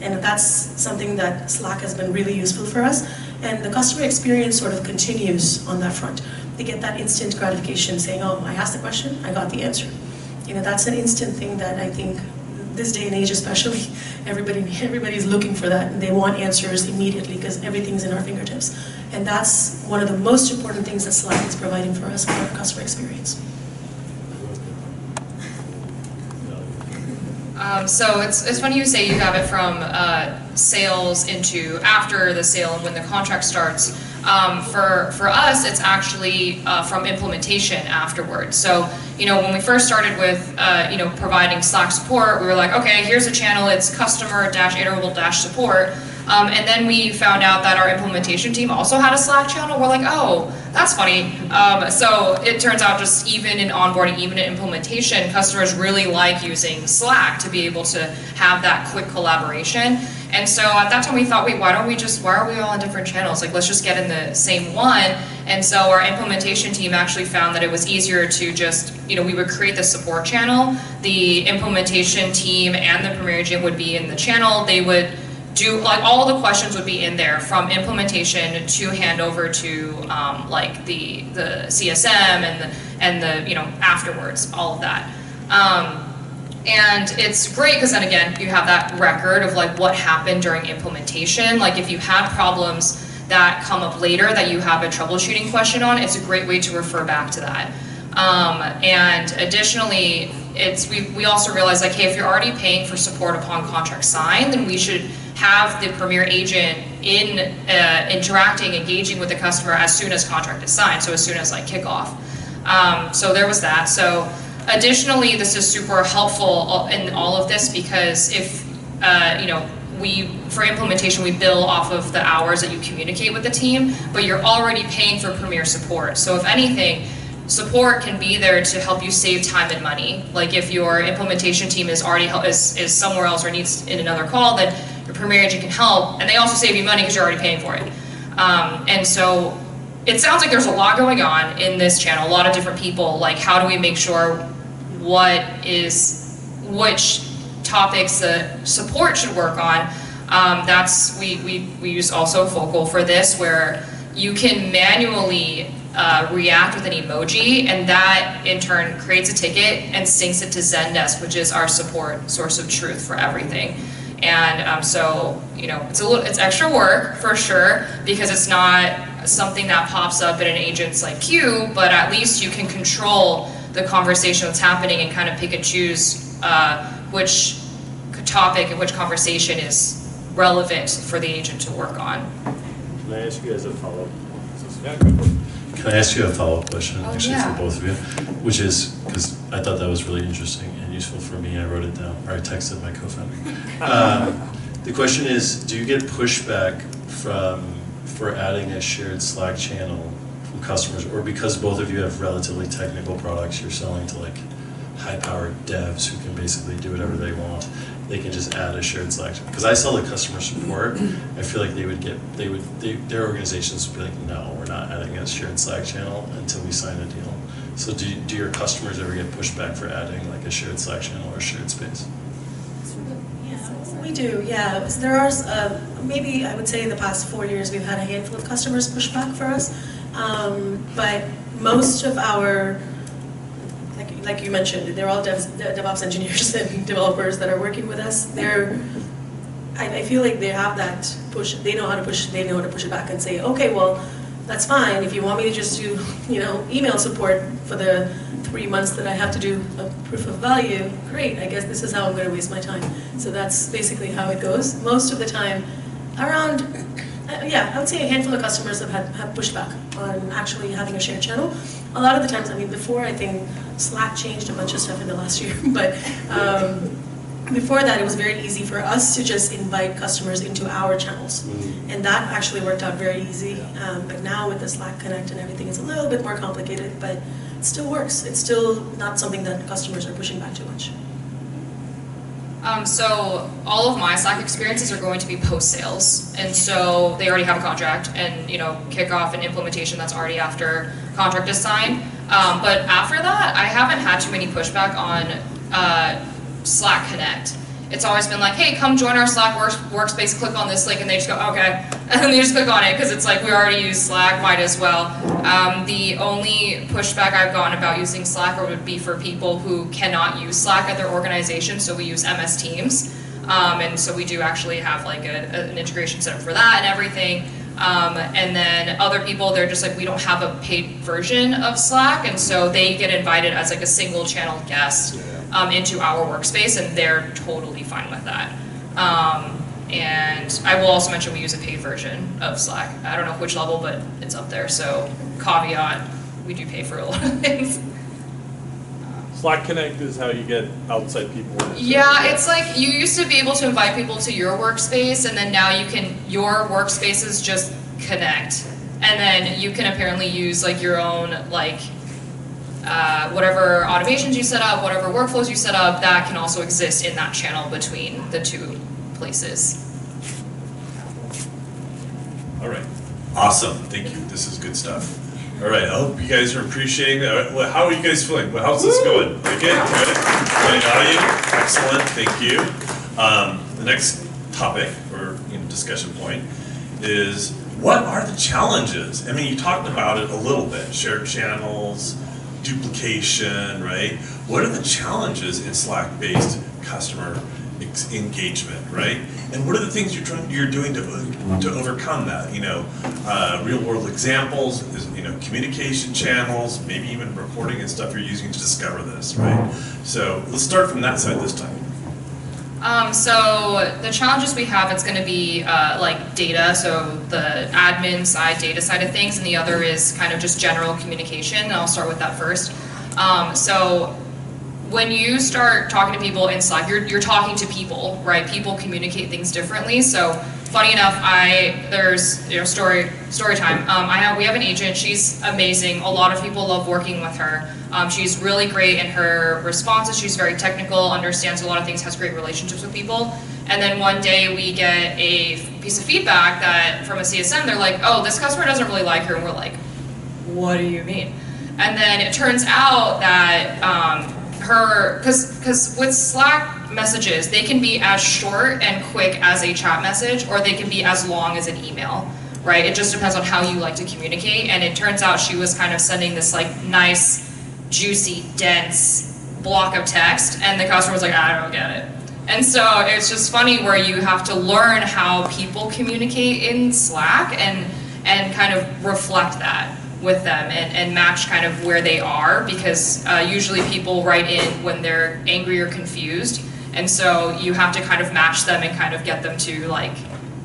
And that's something that Slack has been really useful for us. And the customer experience sort of continues on that front. They get that instant gratification saying, oh, I asked the question, I got the answer. That's an instant thing that I think this day and age especially, everybody's looking for that, and they want answers immediately because everything's in our fingertips. And that's one of the most important things that Slack is providing for us for our customer experience. So it's funny you say you have it from sales into after the sale and when the contract starts. For us, it's actually from implementation afterwards. So, when we first started with, providing Slack support, we were like, okay, here's a channel, it's customer-iterable-support. And then we found out that our implementation team also had a Slack channel. We're like, oh, that's funny. So it turns out just even in onboarding, even in implementation, customers really like using Slack to be able to have that quick collaboration. And so at that time we thought, wait, why are we all on different channels? Like, let's just get in the same one. And so our implementation team actually found that it was easier to just, we would create the support channel. The implementation team and the Premier Agent would be in the channel. They would do, all the questions would be in there from implementation to handover to the CSM and the afterwards, all of that. And it's great because then again, you have that record of what happened during implementation. Like if you have problems that come up later that you have a troubleshooting question on, it's a great way to refer back to that. And additionally, we also realized hey, if you're already paying for support upon contract sign, then we should have the Premier Agent interacting, engaging with the customer as soon as contract is signed, so as soon as kickoff. So there was that. So additionally, this is super helpful in all of this because if for implementation, we bill off of the hours that you communicate with the team, but you're already paying for Premier support. So if anything, support can be there to help you save time and money. Like if your implementation team is already is somewhere else or needs in another call, then your Premier Agent can help, and they also save you money because you're already paying for it. And so it sounds like there's a lot going on in this channel, a lot of different people. Like, how do we make sure which topics the support should work on? We use also Focal for this, where you can manually react with an emoji, and that in turn creates a ticket and syncs it to Zendesk, which is our support source of truth for everything. And so it's extra work for sure because it's not something that pops up in an agent's queue, but at least you can control the conversation that's happening and kind of pick and choose which topic and which conversation is relevant for the agent to work on. Can I ask you guys a follow-up? Yeah, go for it. Can I ask you a follow-up question, actually, yeah. for both of you? Which is, because I thought that was really interesting and useful for me, I wrote it down, or I texted my co-founder. The question is, do you get pushback for adding a shared Slack channel from customers, or because both of you have relatively technical products you're selling to high-powered devs who can basically do whatever they want, they can just add a shared Slack channel? Because I sell to customer support, I feel like their organizations would be like, no, we're not adding a shared Slack channel until we sign a deal. So do your customers ever get pushback for adding a shared Slack channel or a shared space? Yeah, we do, yeah. There are, maybe I would say in the past 4 years, we've had a handful of customers push back for us. But most of our, like you mentioned, they're all DevOps engineers and developers that are working with us. I feel like they have that push. They know how to push it back and say, okay, well, that's fine. If you want me to just do, email support for the 3 months that I have to do a proof of value, great. I guess this is how I'm going to waste my time. So that's basically how it goes. Most of the time, around, I would say a handful of customers have pushed back on actually having a shared channel. A lot of the times, before I think Slack changed a bunch of stuff in the last year, but Before that, it was very easy for us to just invite customers into our channels. And that actually worked out very easy. But now with the Slack Connect and everything, it's a little bit more complicated, but it still works. It's still not something that customers are pushing back too much. So all of my Slack experiences are going to be post-sales, and so they already have a contract, and kickoff and implementation, that's already after contract is signed. But after that, I haven't had too many pushback on Slack Connect. It's always been like, hey, come join our Slack workspace, click on this link, and they just go, okay, and then they just click on it, because it's like, we already use Slack, might as well. The only pushback I've gotten about using Slack would be for people who cannot use Slack at their organization, so we use MS Teams, and so we do actually have like an integration set up for that and everything. And then other people, they're just like, we don't have a paid version of Slack, and so they get invited as like a single channel guest into our workspace, and they're totally fine with that. And I will also mention we use a paid version of Slack. I don't know which level, but it's up there, so caveat, we do pay for a lot of things. Slack Connect is how you get outside people. Yeah, it's like you used to be able to invite people to your workspace, and then now your workspaces just connect. And then you can apparently use like your own whatever automations you set up, whatever workflows you set up, that can also exist in that channel between the two places. All right. Awesome. Thank you. This is good stuff. All right. I hope you guys are appreciating it. How are you guys feeling? How's this going? Like it? Good? Good value? Excellent. Thank you. The next topic or discussion point is, what are the challenges? I mean, you talked about it a little bit. Shared channels, duplication, right? What are the challenges in Slack-based customer engagement, right? And what are the things you're doing to overcome that? Real-world examples, communication channels, maybe even reporting and stuff you're using to discover this, right? So let's start from that side this time. So the challenges we have, it's going to be like data, so the admin side, data side of things, and the other is kind of just general communication, and I'll start with that first. So when you start talking to people in Slack, you're talking to people, right? People communicate things differently. So funny enough, there's story time. We have an agent. She's amazing. A lot of people love working with her. She's really great in her responses. She's very technical, understands a lot of things, has great relationships with people. And then one day we get a piece of feedback that from a CSM, they're like, oh, this customer doesn't really like her. And we're like, what do you mean? And then it turns out that because with Slack messages, they can be as short and quick as a chat message, or they can be as long as an email, right? It just depends on how you like to communicate. And it turns out she was kind of sending this like nice, juicy, dense block of text, and the customer was like, I don't get it. And so it's just funny where you have to learn how people communicate in Slack and kind of reflect that with them and match kind of where they are, because usually people write in when they're angry or confused, and so you have to kind of match them and kind of get them to like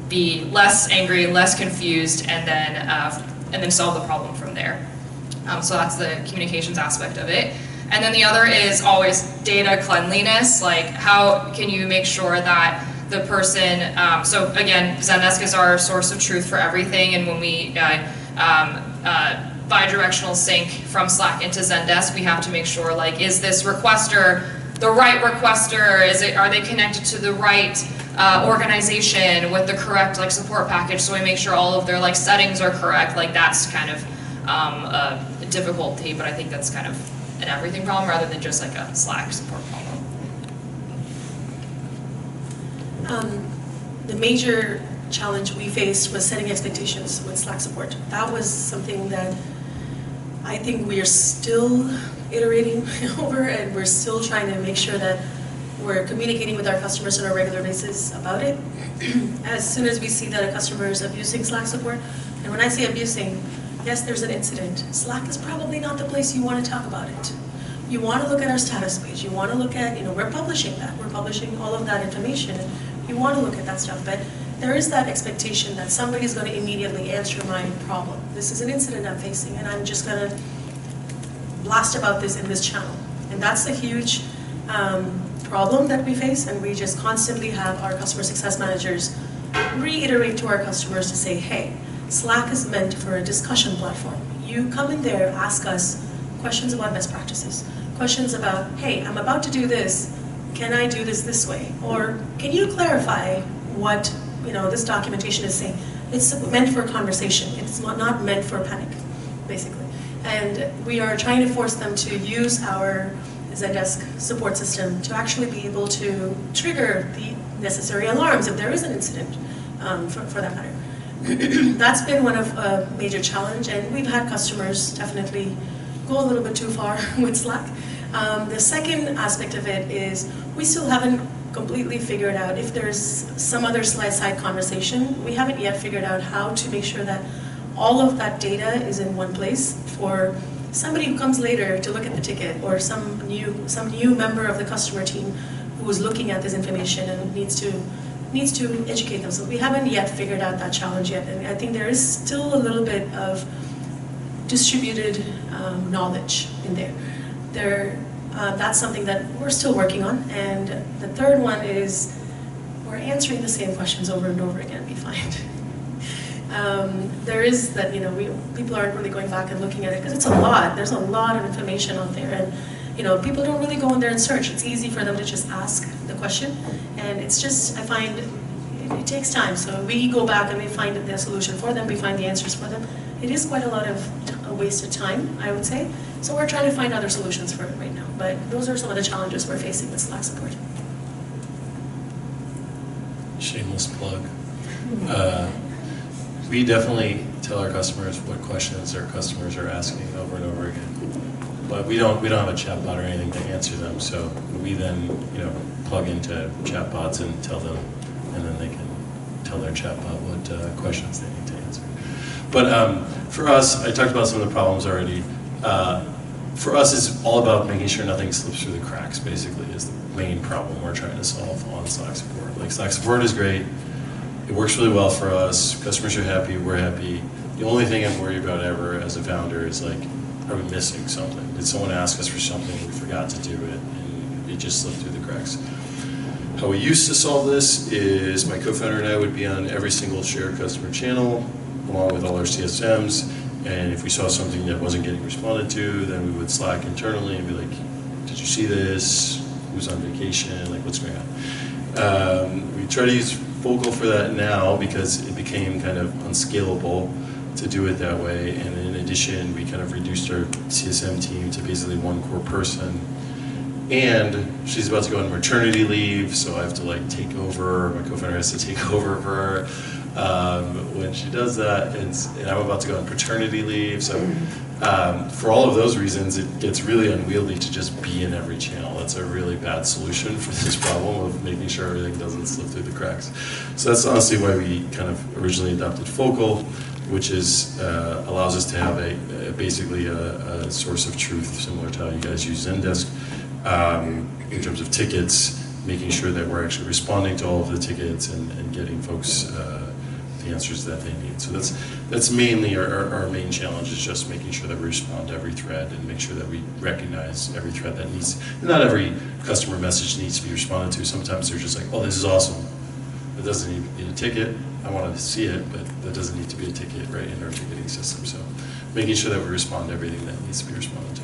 be less angry, less confused, and then solve the problem from there. So that's the communications aspect of it. And then the other is always data cleanliness, like how can you make sure that the person, so again, Zendesk is our source of truth for everything, and when we bidirectional sync from Slack into Zendesk, we have to make sure, like, is this requester the right requester? Are they connected to the right organization with the correct like support package? So we make sure all of their like settings are correct. Like that's kind of a difficulty, but I think that's kind of an everything problem rather than just like a Slack support problem. The major challenge we faced was setting expectations with Slack support. That was something that I think we are still iterating over, and we're still trying to make sure that we're communicating with our customers on a regular basis about it. As soon as we see that a customer is abusing Slack support, and when I say abusing, yes, there's an incident. Slack is probably not the place you want to talk about it. You want to look at our status page. You want to look at, we're publishing that. We're publishing all of that information. You want to look at that stuff, but there is that expectation that somebody's going to immediately answer my problem. This is an incident I'm facing, and I'm just going to blast about this in this channel. And that's a huge problem that we face, and we just constantly have our customer success managers reiterate to our customers to say, hey, Slack is meant for a discussion platform. You come in there, ask us questions about best practices, questions about, hey, I'm about to do this, can I do this way? Or can you clarify what this documentation is saying? It's meant for conversation. It's not meant for panic, basically. And we are trying to force them to use our Zendesk support system to actually be able to trigger the necessary alarms if there is an incident, for that matter. That's been one of a major challenge, and we've had customers definitely go a little bit too far with Slack. The second aspect of it is we still haven't completely figured out if there's some other side conversation. We haven't yet figured out how to make sure that all of that data is in one place for somebody who comes later to look at the ticket, or some new member of the customer team who is looking at this information and needs to educate them. So we haven't yet figured out that challenge yet, and I think there is still a little bit of distributed knowledge in there. That's something that we're still working on. And the third one is we're answering the same questions over and over again, we find. There is that, people aren't really going back and looking at it because it's a lot. There's a lot of information out there, and people don't really go in there and search. It's easy for them to just ask the question, and it's just, I find it takes time. So we go back and we find the solution for them, we find the answers for them. It is quite a lot of a wasted time, I would say. So we're trying to find other solutions for it right now. But those are some of the challenges we're facing with Slack support. Shameless plug. We definitely tell our customers what questions their customers are asking over and over again. But we don't have a chatbot or anything to answer them. So we then plug into chatbots and tell them, and then they can tell their chatbot what questions they need to answer. But for us, I talked about some of the problems already. For us, it's all about making sure nothing slips through the cracks, basically, is the main problem we're trying to solve on Slack support. Like, Slack support is great. It works really well for us. Customers are happy. We're happy. The only thing I'm worried about ever as a founder is, like, are we missing something? Did someone ask us for something, we forgot to do it, and it just slipped through the cracks? How we used to solve this is my co-founder and I would be on every single shared customer channel, along with all our CSMs, and if we saw something that wasn't getting responded to, then we would Slack internally and be like, did you see this? Who's on vacation? Like, what's going on? We try to use Focal for that now because it became kind of unscalable to do it that way, and in addition, we kind of reduced our CSM team to basically one core person. And she's about to go on maternity leave, so I have to take over, my co-founder has to take over for her when she does that, and I'm about to go on paternity leave, so for all of those reasons, it gets really unwieldy to just be in every channel. That's a really bad solution for this problem of making sure everything doesn't slip through the cracks. So that's honestly why we kind of originally adopted Focal, which is allows us to have basically a source of truth, similar to how you guys use Zendesk. In terms of tickets, making sure that we're actually responding to all of the tickets and getting folks the answers that they need. So that's mainly our main challenge, is just making sure that we respond to every thread and make sure that we recognize every thread that needs. Not every customer message needs to be responded to. Sometimes they're just like, oh, this is awesome. It doesn't need a ticket. I wanted to see it, but that doesn't need to be a ticket right in our ticketing system. So making sure that we respond to everything that needs to be responded to.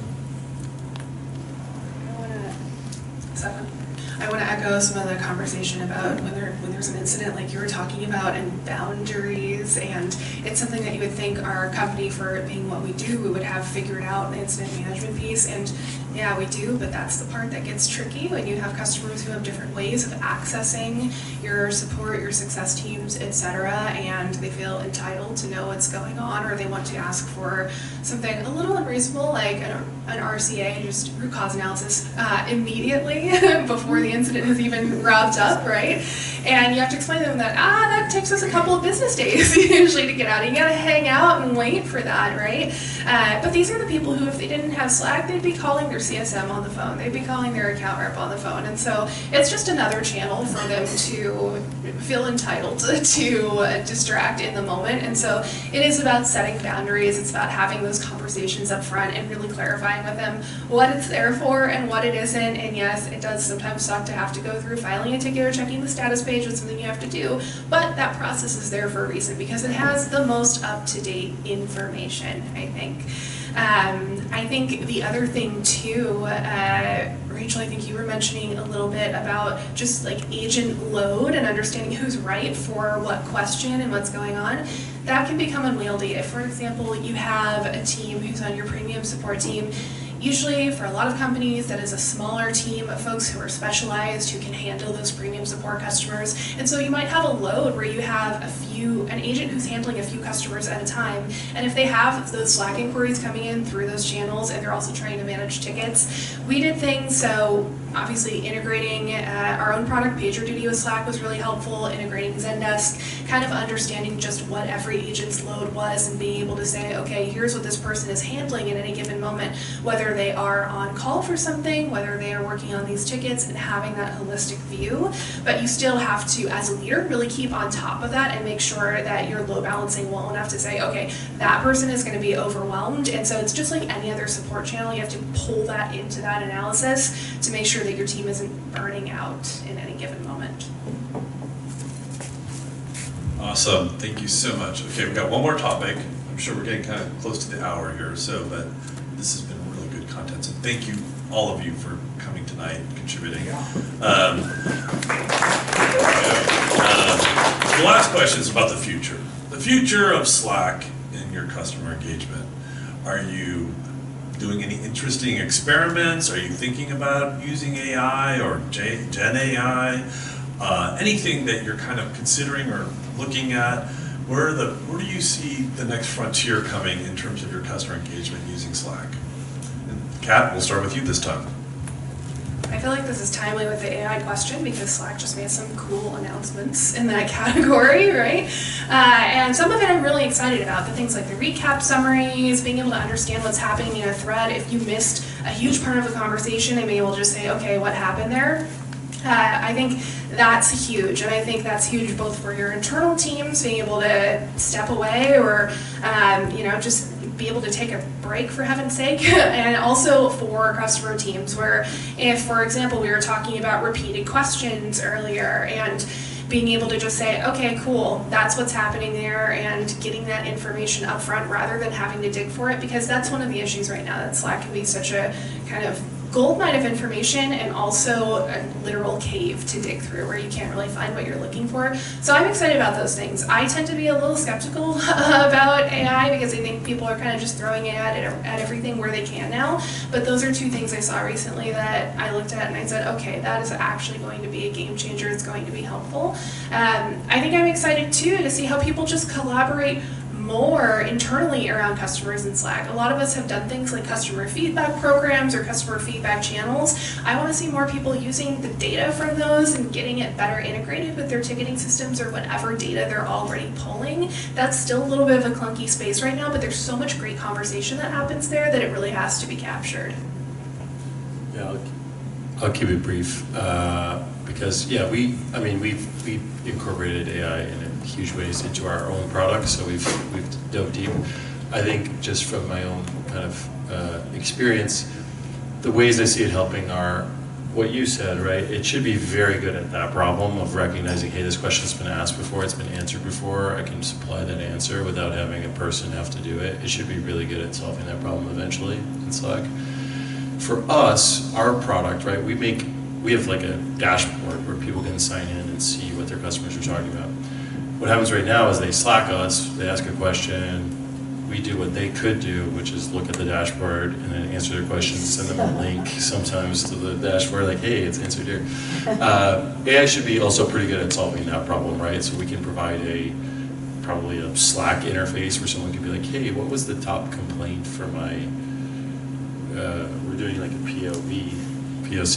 I want to echo some of the conversation about when there's an incident like you were talking about, and boundaries, and it's something that you would think our company, for being what we do, we would have figured out, the incident management piece, and yeah, we do, but that's the part that gets tricky when you have customers who have different ways of accessing your support, your success teams, etc., and they feel entitled to know what's going on, or they want to ask for something a little unreasonable, like an RCA, just root cause analysis, immediately before the incident has even wrapped up, right? And you have to explain to them that, that takes us a couple of business days usually to get out. You gotta hang out and wait for that, right? But these are the people who, if they didn't have Slack, they'd be calling their CSM on the phone. They'd be calling their account rep on the phone. And so it's just another channel for them to feel entitled to distract in the moment. And so it is about setting boundaries. It's about having those conversations up front and really clarifying with them what it's there for and what it isn't. And yes, it does sometimes suck to have to go through filing a ticket or checking the status page. It's something you have to do. But that process is there for a reason because it has the most up-to-date information, I think. I think the other thing too, Rachel, I think you were mentioning a little bit about just like agent load and understanding who's right for what question and what's going on. That can become unwieldy. If, for example, you have a team who's on your premium support team, usually for a lot of companies that is a smaller team of folks who are specialized, who can handle those premium support customers. And so you might have a load where you have an agent who's handling a few customers at a time. And if they have those Slack inquiries coming in through those channels and they're also trying to manage tickets, we did things, so obviously integrating our own product, PagerDuty with Slack was really helpful, integrating Zendesk, kind of understanding just what every agent's load was and being able to say, okay, here's what this person is handling at any given moment, whether they are on call for something, whether they are working on these tickets, and having that holistic view. But you still have to, as a leader, really keep on top of that and make sure that you're load balancing well enough to say, okay, that person is going to be overwhelmed. And so it's just like any other support channel, you have to pull that into that analysis to make sure that your team isn't burning out in any given moment. Awesome, thank you so much. Okay, we got one more topic. I'm sure we're getting kind of close to the hour here or so, but this has been really good content. So thank you, all of you, for coming tonight and contributing. The last question is about the future. The future of Slack in your customer engagement. Are you doing any interesting experiments? Are you thinking about using AI or Gen AI? Anything that you're kind of considering or looking at? Where do you see the next frontier coming in terms of your customer engagement using Slack? And Kat, we'll start with you this time. I feel like this is timely with the AI question because Slack just made some cool announcements in that category, right? And some of it I'm really excited about. The things like the recap summaries, being able to understand what's happening in a thread. If you missed a huge part of the conversation and being able to just say, okay, what happened there? I think that's huge, and I think that's huge both for your internal teams, being able to step away or, just be able to take a break for heaven's sake, and also for customer teams where if, for example, we were talking about repeated questions earlier and being able to just say, okay, cool, that's what's happening there, and getting that information up front rather than having to dig for it, because that's one of the issues right now, that Slack can be such a kind of goldmine of information and also a literal cave to dig through where you can't really find what you're looking for. So I'm excited about those things. I tend to be a little skeptical about AI because I think people are kind of just throwing it at everything where they can now. But those are two things I saw recently that I looked at and I said, okay, that is actually going to be a game changer. It's going to be helpful. I think I'm excited too to see how people just collaborate more internally around customers in Slack. A lot of us have done things like customer feedback programs or customer feedback channels. I want to see more people using the data from those and getting it better integrated with their ticketing systems or whatever data they're already pulling. That's still a little bit of a clunky space right now, but there's so much great conversation that happens there that it really has to be captured. Yeah, I'll keep it brief because we've incorporated AI in huge ways into our own products, so we've dove deep. I think just from my own kind of experience, the ways I see it helping are what you said, right? It should be very good at that problem of recognizing, hey, this question's been asked before, it's been answered before, I can supply that answer without having a person have to do it. It should be really good at solving that problem eventually in Slack. For us, our product, right, we have like a dashboard where people can sign in and see what their customers are talking about. What happens right now is they Slack us, they ask a question, we do what they could do, which is look at the dashboard and then answer their questions, send them a link sometimes to the dashboard, like, hey, it's answered here. AI should be also pretty good at solving that problem, right? So we can provide probably a Slack interface where someone can be like, hey, what was the top complaint for my, we're doing like a POC.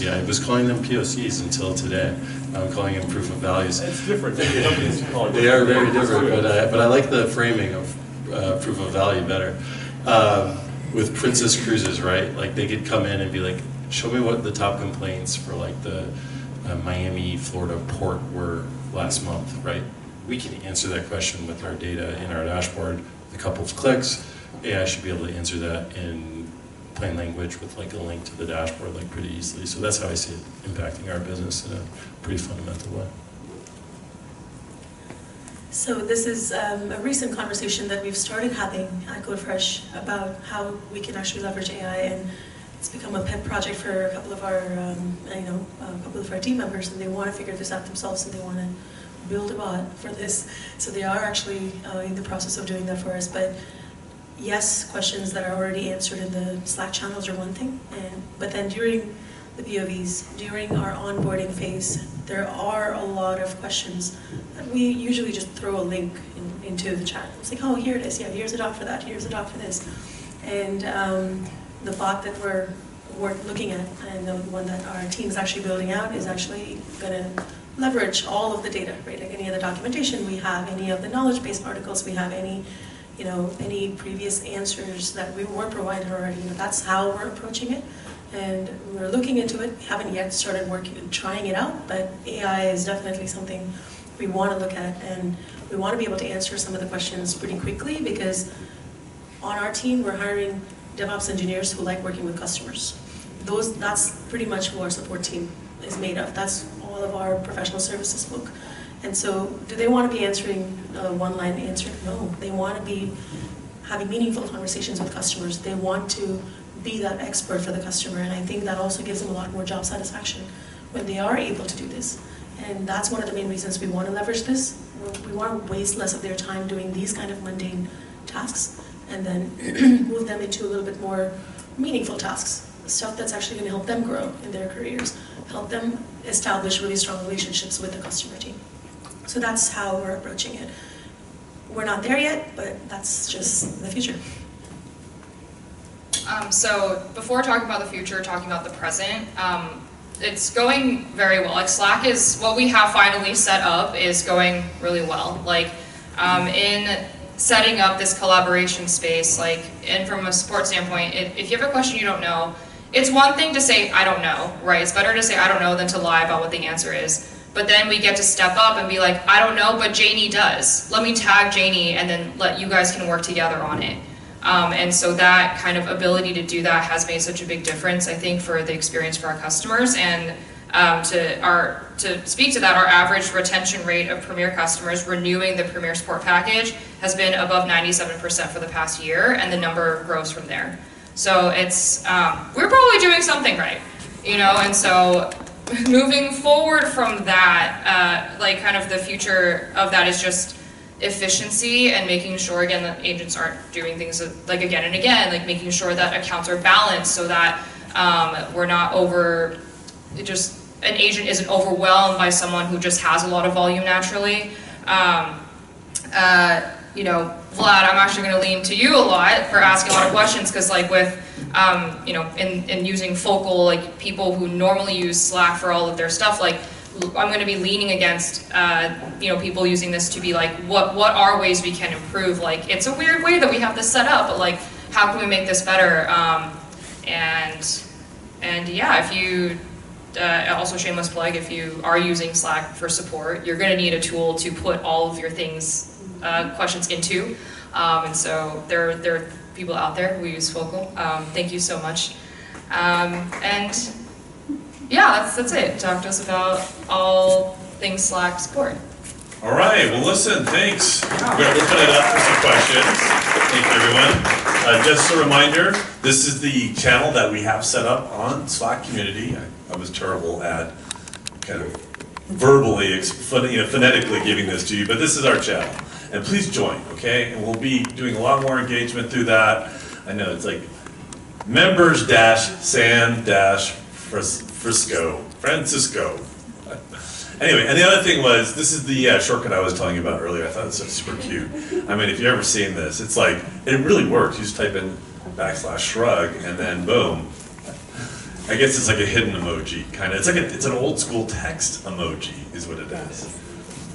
I was calling them POCs until today. I'm calling them proof of values. It's different. They are very different, but I like the framing of proof of value better. with Princess Cruises, right? Like they could come in and be like, show me what the top complaints for like the Miami, Florida port were last month, right? We can answer that question with our data in our dashboard with a couple of clicks. AI should be able to answer that in plain language with like a link to the dashboard like pretty easily. So that's how I see it impacting our business in a pretty fundamental way. So this is a recent conversation that we've started having at CodeFresh about how we can actually leverage AI, and it's become a pet project for a couple of our, a couple of our team members, and they want to figure this out themselves, and they want to build a bot for this. So they are actually in the process of doing that for us. But yes, questions that are already answered in the Slack channels are one thing, but then during the POVs, during our onboarding phase, there are a lot of questions that we usually just throw a link into the chat. It's like, oh, here it is. Yeah, here's a doc for that. Here's a doc for this. And the bot that we're looking at, and the one that our team is actually building out, is actually going to leverage all of the data, right? Like any of the documentation we have, any of the knowledge-based articles we have, any previous answers that we were provided already. That's how we're approaching it. And we're looking into it. We haven't yet started trying it out, but AI is definitely something we want to look at, and we want to be able to answer some of the questions pretty quickly, because on our team we're hiring DevOps engineers who like working with customers. That's pretty much who our support team is made of. That's all of our professional services folk. And so, do they want to be answering a one-line answer? No. They want to be having meaningful conversations with customers. They want to be that expert for the customer, and I think that also gives them a lot more job satisfaction when they are able to do this. And that's one of the main reasons we want to leverage this. We want to waste less of their time doing these kind of mundane tasks, and then move them into a little bit more meaningful tasks, stuff that's actually going to help them grow in their careers, help them establish really strong relationships with the customer team. So that's how we're approaching it. We're not there yet, but that's just the future. So before talking about the future, talking about the present, it's going very well. Like Slack is, what we have finally set up is going really well. Like in setting up this collaboration space, like, and from a support standpoint, if you have a question you don't know, it's one thing to say, I don't know, right? It's better to say, I don't know, than to lie about what the answer is. But then we get to step up and be like, I don't know, but Janie does. Let me tag Janie, and then let you guys can work together on it. And so that kind of ability to do that has made such a big difference, I think, for the experience for our customers. And to speak to that, our average retention rate of Premier customers renewing the Premier Support package has been above 97% for the past year, and the number grows from there. So it's, we're probably doing something right, and so moving forward from that, like kind of the future of that is just efficiency and making sure, again, that agents aren't doing things like again and again, like making sure that accounts are balanced so that we're not an agent isn't overwhelmed by someone who just has a lot of volume naturally. Vlad, I'm actually going to lean to you a lot for asking a lot of questions, because like with, in using Focal, like people who normally use Slack for all of their stuff, like I'm going to be leaning against, people using this to be like, what are ways we can improve? Like, it's a weird way that we have this set up, but like, how can we make this better? And yeah, if you, also shameless plug, if you are using Slack for support, you're going to need a tool to put all of your questions into. And so there are people out there who use Focal. Thank you so much. And yeah, that's it. Talk to us about all things Slack support. All right, well listen, thanks. We're going to open it up for some questions. Thank you, everyone. Just a reminder, this is the channel that we have set up on Slack community. I was terrible at kind of verbally, phonetically giving this to you, but this is our channel. And please join, okay? And we'll be doing a lot more engagement through that. I know it's like Francisco. Anyway, and the other thing was, this is the shortcut I was telling you about earlier. I thought it was super cute. I mean, if you've ever seen this, it's like, it really works. You just type in /shrug, and then boom. I guess it's like a hidden emoji, kind of. It's an old school text emoji, is what it is.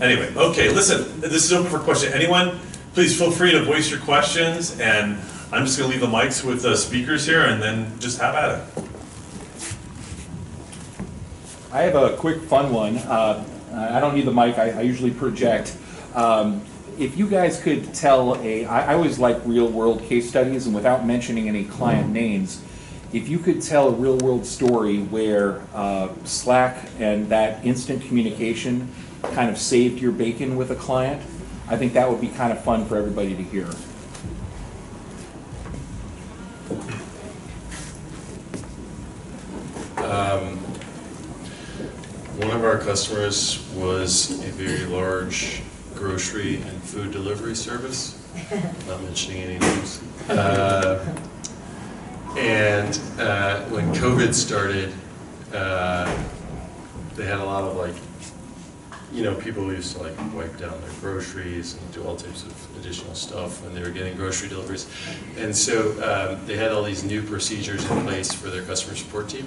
Anyway, okay, listen, this is open for question. Anyone, please feel free to voice your questions, and I'm just going to leave the mics with the speakers here and then just have at it. I have a quick fun one. I don't need the mic, I usually project. If you guys could tell I always like real world case studies, and without mentioning any client names, if you could tell a real world story where Slack and that instant communication kind of saved your bacon with a client, I think that would be kind of fun for everybody to hear. One of our customers was a very large grocery and food delivery service, not mentioning any names. And when COVID started, they had a lot of people who used to wipe down their groceries and do all types of additional stuff when they were getting grocery deliveries. And so they had all these new procedures in place for their customer support team.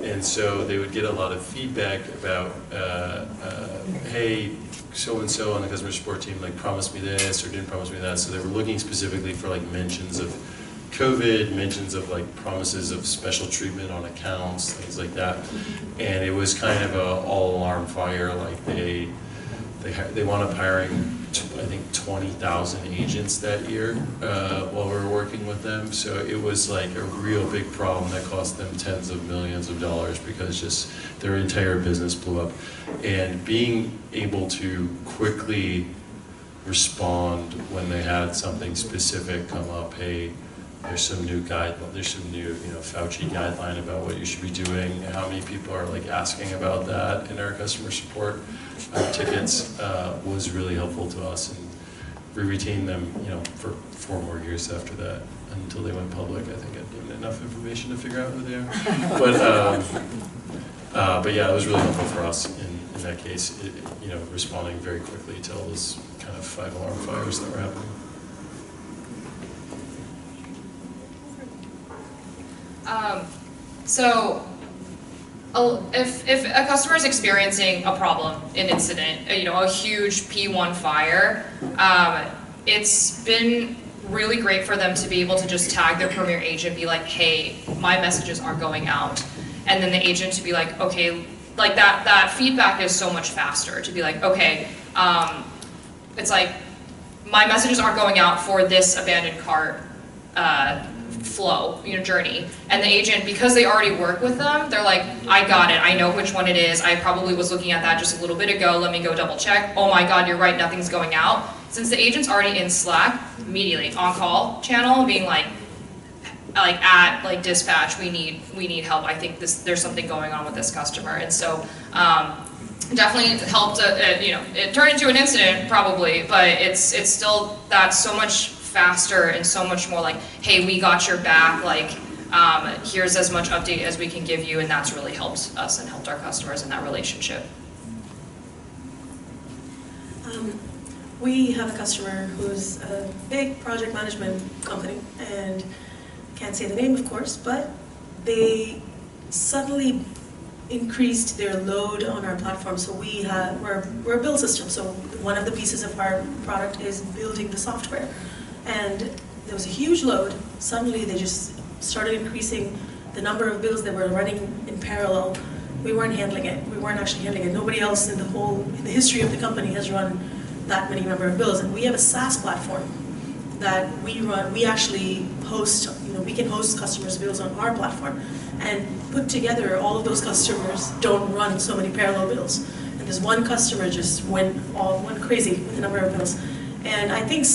And so they would get a lot of feedback about, hey, so-and-so on the customer support team promised me this or didn't promise me that. So they were looking specifically for mentions of COVID, mentions of promises of special treatment on accounts, things like that. And it was kind of a all alarm fire. They wound up hiring, I think, 20,000 agents that year while we were working with them. So it was a real big problem that cost them tens of millions of dollars because just their entire business blew up. And being able to quickly respond when they had something specific come up, hey, there's some new Fauci guideline about what you should be doing. How many people are asking about that in our customer support tickets was really helpful to us, and we retained them, for 4 more years after that until they went public. I think I'd given enough information to figure out who they are. But yeah, it was really helpful for us in that case. Responding very quickly to all those kind of 5 alarm fires that were happening. So if a customer is experiencing a problem, an incident, a huge P1 fire, it's been really great for them to be able to just tag their Premier agent, be like, hey, my messages aren't going out. And then the agent to be like, okay, that feedback is so much faster to be like, okay, it's my messages aren't going out for this abandoned cart flow, journey. And the agent, because they already work with them, they're like, I got it, I know which one it is, I probably was looking at that just a little bit ago, let me go double check. Oh my god, you're right, nothing's going out. Since the agent's already in Slack, immediately on call channel, being at dispatch, we need help, I think there's something going on with this customer. And so definitely helped, it turned into an incident probably, but it's still, that's so much faster and so much more hey, we got your back, here's as much update as we can give you, and that's really helped us and helped our customers in that relationship. We have a customer who's a big project management company, and can't say the name, of course, but they suddenly increased their load on our platform. So we're a build system, so one of the pieces of our product is building the software. And there was a huge load. Suddenly they just started increasing the number of builds that were running in parallel. We weren't handling it. We weren't actually handling it. Nobody else in the history of the company has run that many number of builds. And we have a SaaS platform that we run. We actually host, we can host customers' builds on our platform and put together all of those customers don't run so many parallel builds. And this one customer just went crazy with the number of builds. And I think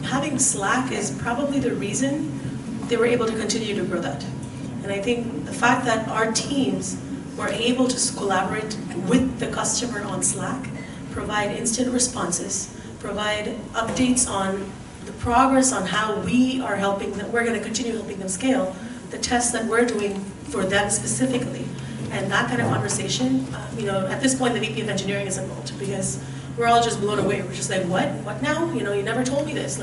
having Slack is probably the reason they were able to continue to grow that. And I think the fact that our teams were able to collaborate with the customer on Slack, provide instant responses, provide updates on the progress on how we are helping them, we're going to continue helping them scale, the tests that we're doing for them specifically. And that kind of conversation, at this point the VP of Engineering is involved because we're all just blown away. We're just like, what? What now? You never told me this.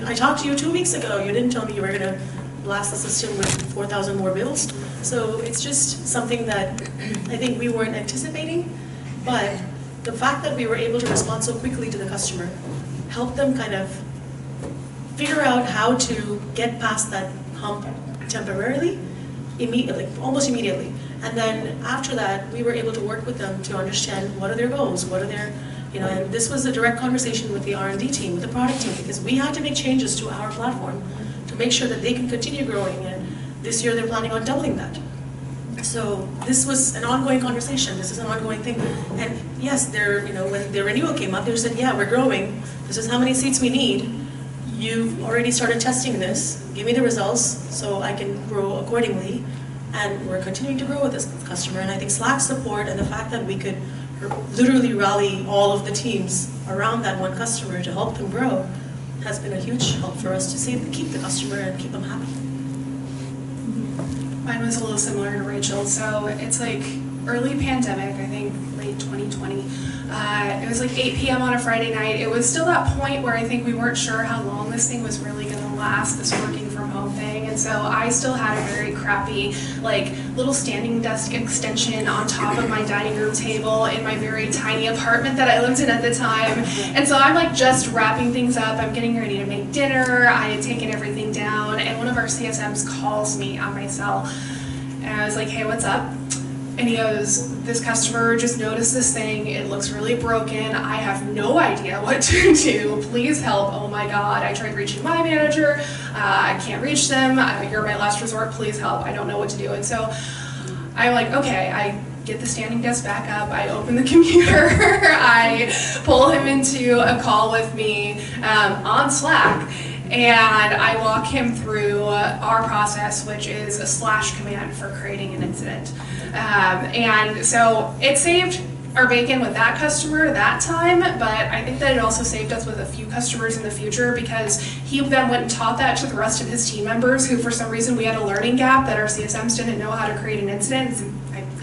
I talked to you 2 weeks ago. You didn't tell me you were going to blast the system with 4,000 more builds. So it's just something that I think we weren't anticipating. But the fact that we were able to respond so quickly to the customer helped them kind of figure out how to get past that hump temporarily, immediately, almost immediately. And then after that, we were able to work with them to understand what are their goals, what are their, and this was a direct conversation with the R&D team, with the product team, because we had to make changes to our platform to make sure that they can continue growing, and this year they're planning on doubling that. So this was an ongoing conversation, this is an ongoing thing. And yes, when the renewal came up, they said, yeah, we're growing, this is how many seats we need. You've already started testing this, give me the results so I can grow accordingly. And we're continuing to grow with this customer. And I think Slack support and the fact that we could literally rally all of the teams around that one customer to help them grow has been a huge help for us to keep the customer and keep them happy. Mine was a little similar to Rachel. So it's like early pandemic, I think late 2020. It was like 8 p.m. on a Friday night. It was still that point where I think we weren't sure how long this thing was really going to last, this working from home thing. And so I still had a very crappy, like, little standing desk extension on top of my dining room table in my very tiny apartment that I lived in at the time. And so I'm like just wrapping things up. I'm getting ready to make dinner. I had taken everything down, and one of our CSMs calls me on my cell. And I was like, hey, what's up? And he goes, this customer just noticed this thing, it looks really broken, I have no idea what to do, please help, oh my god, I tried reaching my manager, I can't reach them, you're my last resort, please help, I don't know what to do. And so I'm like, okay, I get the standing desk back up, I open the computer, I pull him into a call with me on Slack, and I walk him through our process, which is a slash command for creating an incident. And so it saved our bacon with that customer that time, but I think that it also saved us with a few customers in the future, because he then went and taught that to the rest of his team members who, for some reason, we had a learning gap that our CSMs didn't know how to create an incident. It's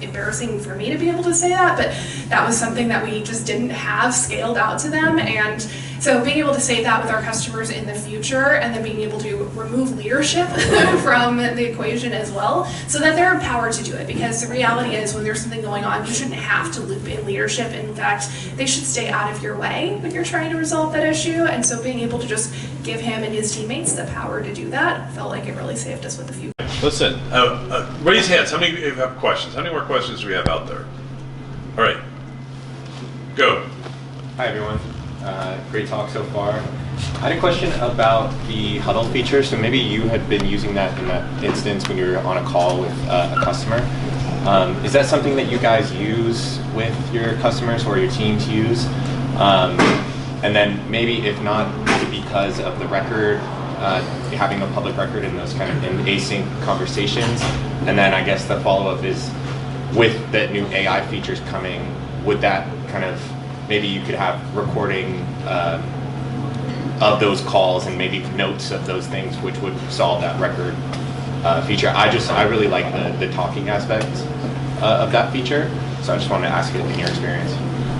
embarrassing for me to be able to say that, but that was something that we just didn't have scaled out to them. And so being able to save that with our customers in the future, and then being able to remove leadership from the equation as well, so that they're empowered to do it. Because the reality is, when there's something going on, you shouldn't have to loop in leadership. In fact, they should stay out of your way when you're trying to resolve that issue. And so being able to just give him and his teammates the power to do that felt like it really saved us with a few. Listen, raise hands. How many have questions? How many more questions do we have out there? All right, go. Hi everyone. Great talk so far. I had a question about the huddle feature. So maybe you had been using that in that instance when you were on a call with a customer. Is that something that you guys use with your customers or your teams use? And then maybe if not, is it because of the record, having a public record in those kind of async conversations? And then I guess the follow-up is, with the new AI features coming, would that kind of, maybe you could have recording of those calls and maybe notes of those things, which would solve that record feature. I really like the talking aspect of that feature, so I just wanted to ask it in your experience.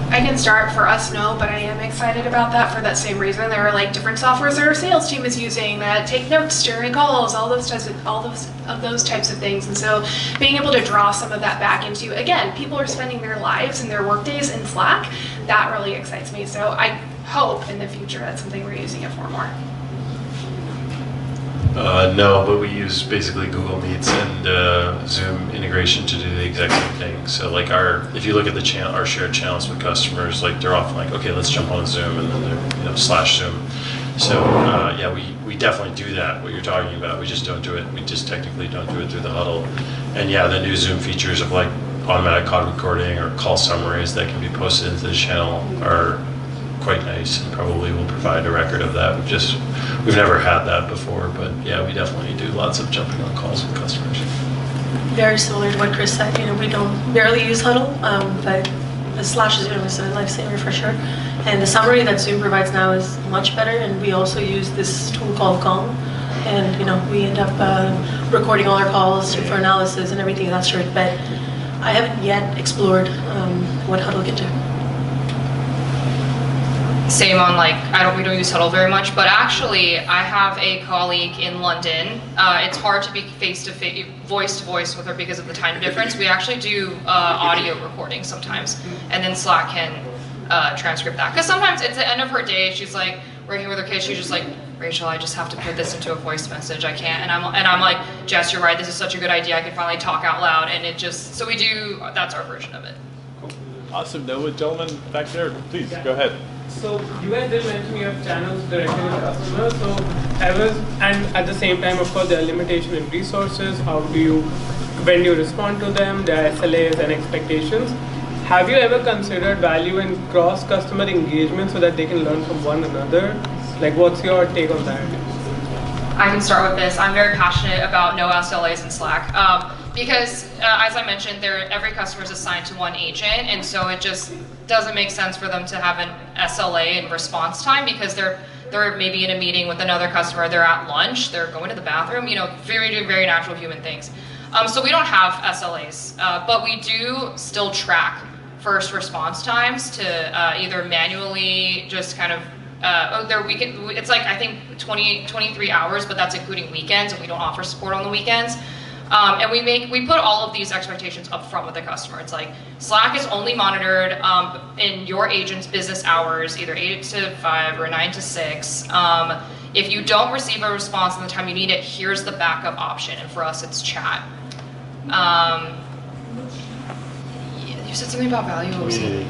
I can start. For us, no, but I am excited about that for that same reason. There are like different softwares that our sales team is using that take notes during calls, all those types of things. And so being able to draw some of that back into, again, people are spending their lives and their work days in Slack, that really excites me. So I hope in the future that's something we're using it for more. No, but we use basically Google Meets and Zoom integration to do the exact same thing. So like if you look at the our shared channels with customers, like they're often like, okay, let's jump on Zoom, and then they're slash Zoom. So yeah, we definitely do that, what you're talking about. We just don't do it. We just technically don't do it through the huddle. And yeah, the new Zoom features of like automatic call recording or call summaries that can be posted into the channel are quite nice, and probably will provide a record of that. We've never had that before, but yeah, we definitely do lots of jumping on calls with customers. Very similar to what Chris said. We don't barely use Huddle, but the slash Zoom is a lifesaver for sure. And the summary that Zoom provides now is much better. And we also use this tool called Calm, and we end up recording all our calls for analysis and everything of that sort. But I haven't yet explored what Huddle can do. Same on we don't use Huddle very much, but actually I have a colleague in London. It's hard to be face-to-face, voice-to-voice with her because of the time difference. We actually do audio recording sometimes, and then Slack can transcript that. Because sometimes it's the end of her day, she's like, working with her kids, she's just like, Rachel, I just have to put this into a voice message. I can't. And I'm like, Jess, you're right. This is such a good idea. I can finally talk out loud. And it just, so we do, that's our version of it. Awesome. No, gentleman back there, please go ahead. So you guys did mention you have channels directly with customers. So and at the same time, of course, there are limitations in resources. When do you respond to them? There are SLAs and expectations. Have you ever considered value in cross-customer engagement so that they can learn from one another? Like, what's your take on that? I can start with this. I'm very passionate about no SLAs in Slack because, as I mentioned, every customer is assigned to one agent, and so it just doesn't make sense for them to have an SLA in response time because they're maybe in a meeting with another customer, they're at lunch, they're going to the bathroom, very natural human things. So we don't have SLAs, but we do still track first response times to either manually just kind of it's like I think 23 hours, but that's including weekends, and we don't offer support on the weekends. And we put all of these expectations up front with the customer. It's like Slack is only monitored in your agent's business hours, either 8 to 5 or 9 to 6. If you don't receive a response in the time you need it, here's the backup option, and for us it's chat. You said something about value. Community.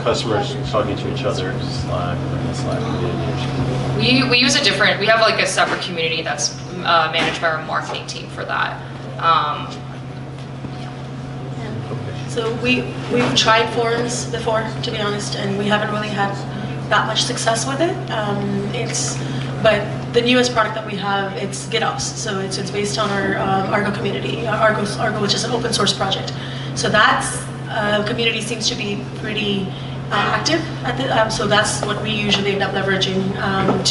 Customers talking to each other, Slack, or Slack community. We use we have like a separate community that's managed by our marketing team for that. So we've tried forums before, to be honest, and we haven't really had that much success with it. But the newest product that we have, it's GitOps. So it's based on our Argo community, Argo, which is an open source project. So that's community seems to be pretty active. So that's what we usually end up leveraging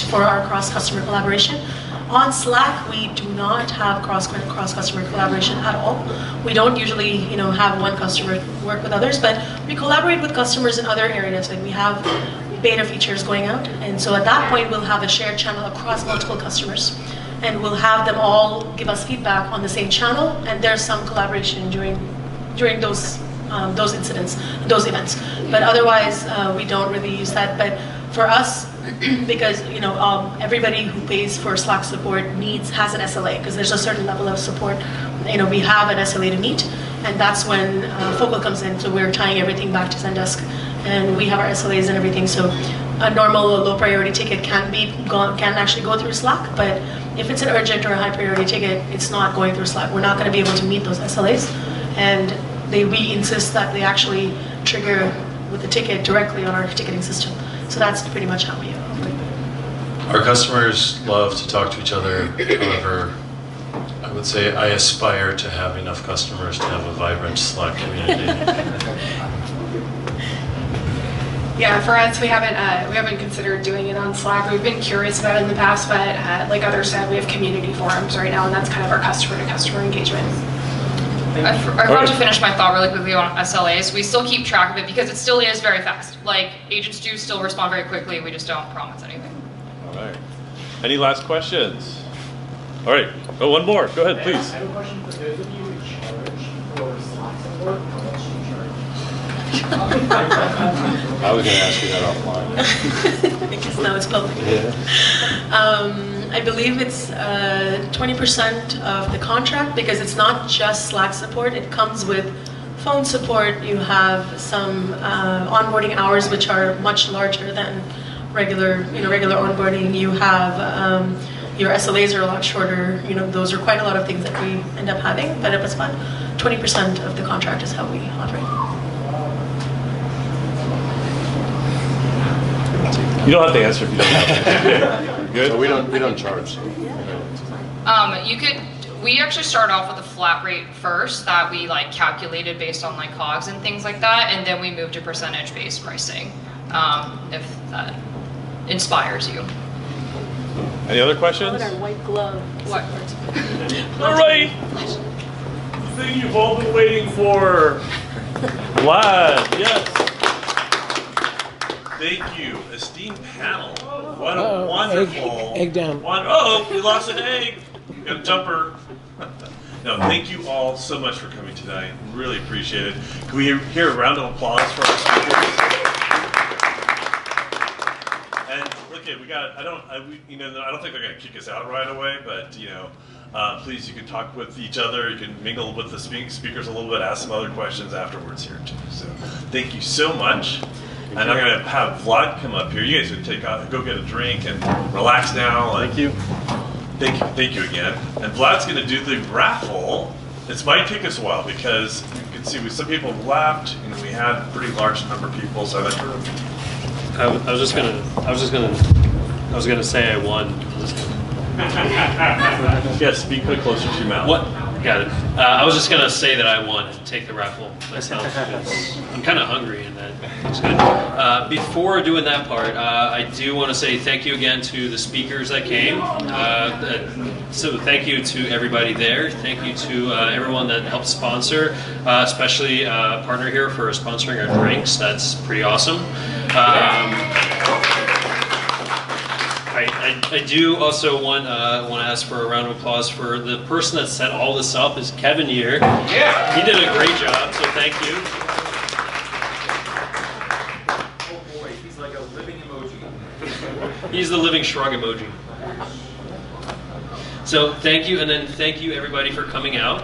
for our cross-customer collaboration. On Slack, we do not have cross-customer collaboration at all. We don't usually, have one customer work with others, but we collaborate with customers in other areas. Like we have beta features going out, and so at that point, we'll have a shared channel across multiple customers, and we'll have them all give us feedback on the same channel, and there's some collaboration during those incidents, those events. But otherwise, we don't really use that. But for us, because everybody who pays for Slack support has an SLA, because there's a certain level of support. We have an SLA to meet, and that's when Focal comes in. So we're tying everything back to Zendesk, and we have our SLAs and everything. So a normal low priority ticket can actually go through Slack, but if it's an urgent or a high priority ticket, it's not going through Slack. We're not going to be able to meet those SLAs, and we insist that they actually trigger with the ticket directly on our ticketing system. So that's pretty much how we operate. Our customers love to talk to each other. However, I would say I aspire to have enough customers to have a vibrant Slack community. Yeah, for us, we haven't considered doing it on Slack. We've been curious about it in the past, but like others said, we have community forums right now, and that's kind of our customer-to-customer engagement. I forgot to finish my thought really quickly on SLAs. We still keep track of it because it still is very fast. Like, agents do still respond very quickly. We just don't promise anything. All right. Any last questions? All right. Oh, one more. Go ahead, please. I have a question for those of you who charge for Slack support. How much do you charge? I was going to ask you that offline. Because now it's public. Yeah. I believe it's 20% of the contract, because it's not just Slack support. It comes with phone support. You have some onboarding hours, which are much larger than regular onboarding. You have your SLAs are a lot shorter. Those are quite a lot of things that we end up having. But it was about 20% of the contract is how we operate. You don't have to answer if you don't have to. Good. So we don't charge. We actually start off with a flat rate first that we calculated based on COGS and things like that, and then we move to percentage-based pricing, if that inspires you. Any other questions? Our white glove. What? All right. The thing you've all been waiting for. Vlad, yes. Thank you, esteemed panel. What a wonderful egg down. We lost an egg. Got a jumper. No, thank you all so much for coming tonight. Really appreciate it. Can we hear a round of applause for our speakers? And look it. We got. I don't think they're gonna kick us out right away. But please, you can talk with each other. You can mingle with the speakers a little bit. Ask some other questions afterwards here too. So thank you so much. And I'm gonna have Vlad come up here. You guys can go get a drink and relax now. And Thank you. Thank you again. And Vlad's gonna do the raffle. This might take us a while because you can see some people have left, and we had a pretty large number of people. So I was gonna say I won. yes, speak closer to your mouth. What? Got it. I was just gonna say that I won and take the raffle myself. I'm kind of hungry, and that's good. Before doing that part, I do want to say thank you again to the speakers that came. So thank you to everybody there. Thank you to everyone that helped sponsor, especially partner here for sponsoring our drinks. That's pretty awesome. I do also want to ask for a round of applause for the person that set all this up is Kevin here. Yeah, he did a great job, so thank you. Oh boy, he's like a living emoji. He's the living shrug emoji. So thank you, and then thank you everybody for coming out.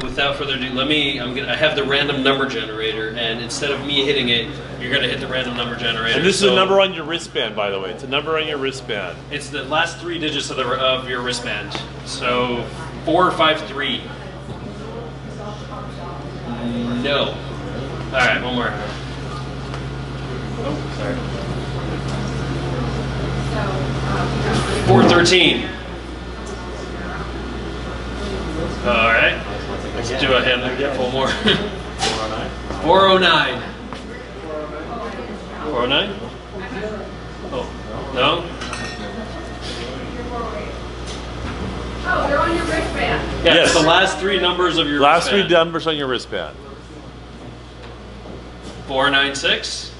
Without further ado, I have the random number generator, and instead of me hitting it, you're gonna hit the random number generator. And this is a number on your wristband, by the way. It's a number on your wristband. It's the last 3 digits of your wristband. So 453. No. All right, one more. Oh, sorry. 413. All right. Let's do a handful more. 409. 409? Oh, no? Oh, they're on your wristband. Yeah, Yes. it's the last 3 numbers of your Last wristband. 3 numbers on your wristband. 496.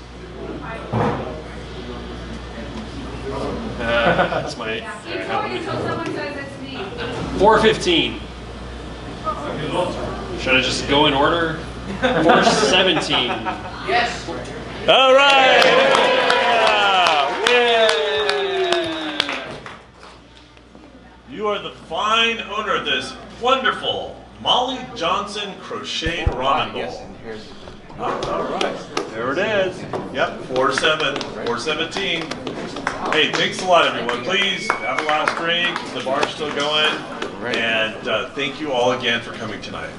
That's my. Keep going until someone says it's me. 415. Should I just go in order? 417. Yes. All right. Yeah. You are the fine owner of this wonderful Molly Johnson Crochet Ramen Bowl. All right. There it is. Yep, 417. Hey, thanks a lot, everyone. Please have a last drink. The bar's still going. And thank you all again for coming tonight.